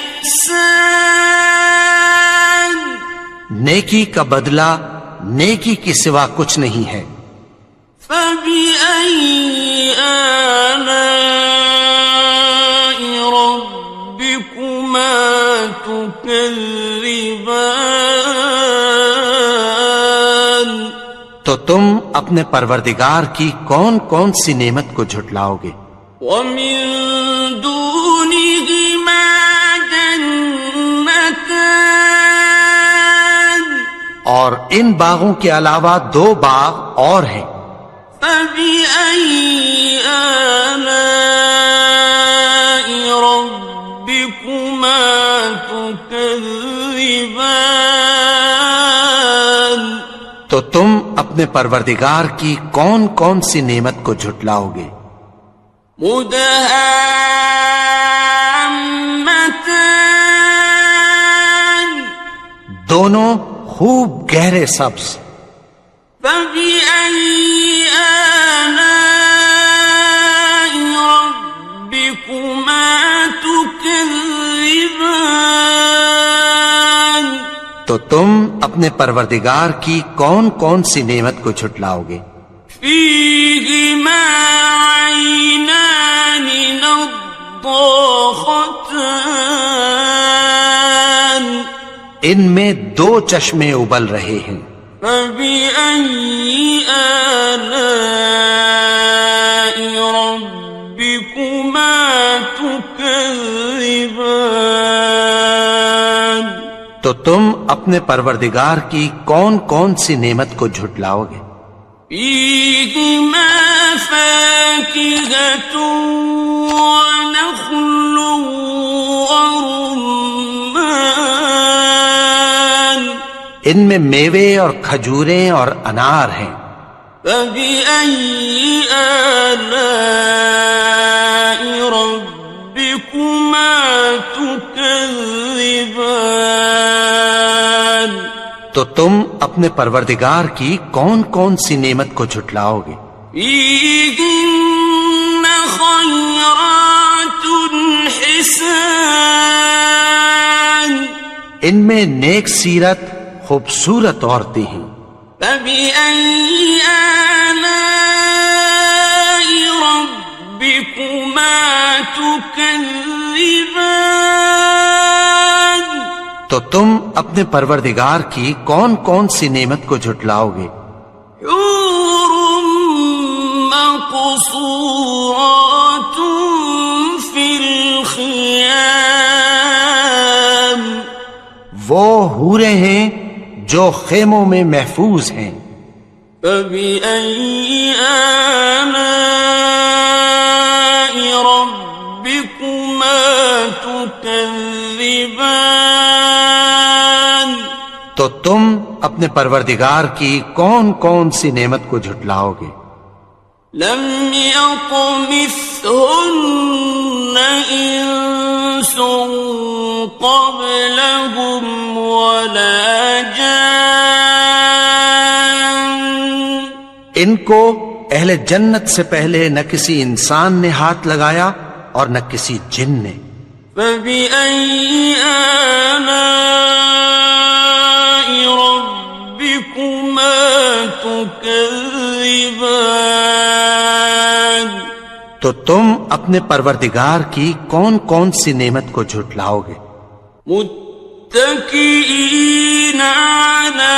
نیکی کا بدلہ نیکی کے سوا کچھ نہیں ہے. فبأي آلاء ربكما تكذبان تو تم اپنے پروردگار کی کون کون سی نعمت کو جھٹلاؤ گے؟ ومن دونهما جنتان اور ان باغوں کے علاوہ دو باغ اور ہیں. فبأي آلاء ربكما تكذبان تو تم اپنے پروردگار کی کون کون سی نعمت کو جھٹلاؤ گے؟ مدهامتان دونوں خوب گہرے سبز. فبأي آلاء ربكما تكذبان تو تم اپنے پروردگار کی کون کون سی نعمت کو جھٹلاؤ گے؟ فيهما عينان نضاختان ان میں دو چشمے ابل رہے ہیں، فبأي آلاء ربكما تكذبان تو تم اپنے پروردگار کی کون کون سی نعمت کو جھٹلاؤ گے؟ فيهما فاكهة ونخل ورمان ان میں میوے اور کھجوریں اور انار ہیں، فبأي آلاء ربكما تكذبان تو تم اپنے پروردگار کی کون کون سی نعمت کو جھٹلاؤ گے؟ فيهن خيرات حسان ان میں نیک سیرت خوبصورت عورتیں ہیں، فبأي آلاء ربكما تكذبان تو تم اپنے پروردگار کی کون کون سی نعمت کو جھٹلاؤ گے؟ حور مقصورات في الخيام وہ حوریں ہیں جو خیموں میں محفوظ ہیں، فبأي آلاء ربكما تكذبان تو تم اپنے پروردگار کی کون کون سی نعمت کو جھٹلاؤ گے؟ لم يطمثهن إنس قبلهم ولا جان ان کو اہل جنت سے پہلے نہ کسی انسان نے ہاتھ لگایا اور نہ کسی جن نے، فبأي آلاء ربكما تكذبان تو تم اپنے پروردگار کی کون کون سی نعمت کو جھٹلاؤ گے؟ متكئين على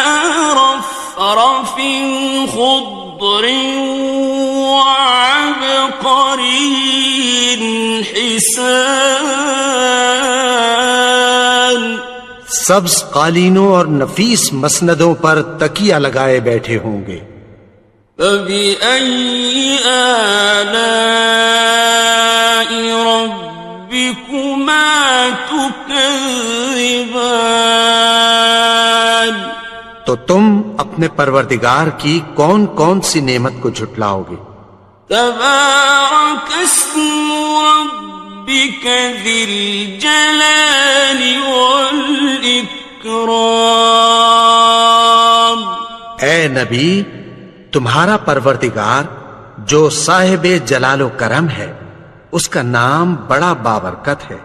رفرف خضر وعبقري حسان سبز قالینوں اور نفیس مسندوں پر تکیہ لگائے بیٹھے ہوں گے، فبأي آلاء ربكما تكذبان تو تم اپنے پروردگار کی کون کون سی نعمت کو جھٹلاؤ گے؟ تبارك اسم ربك ذي الجلال والإكرام اے نبی، تمہارا پروردگار جو صاحب جلال و کرم ہے، اس کا نام بڑا بابرکت ہے۔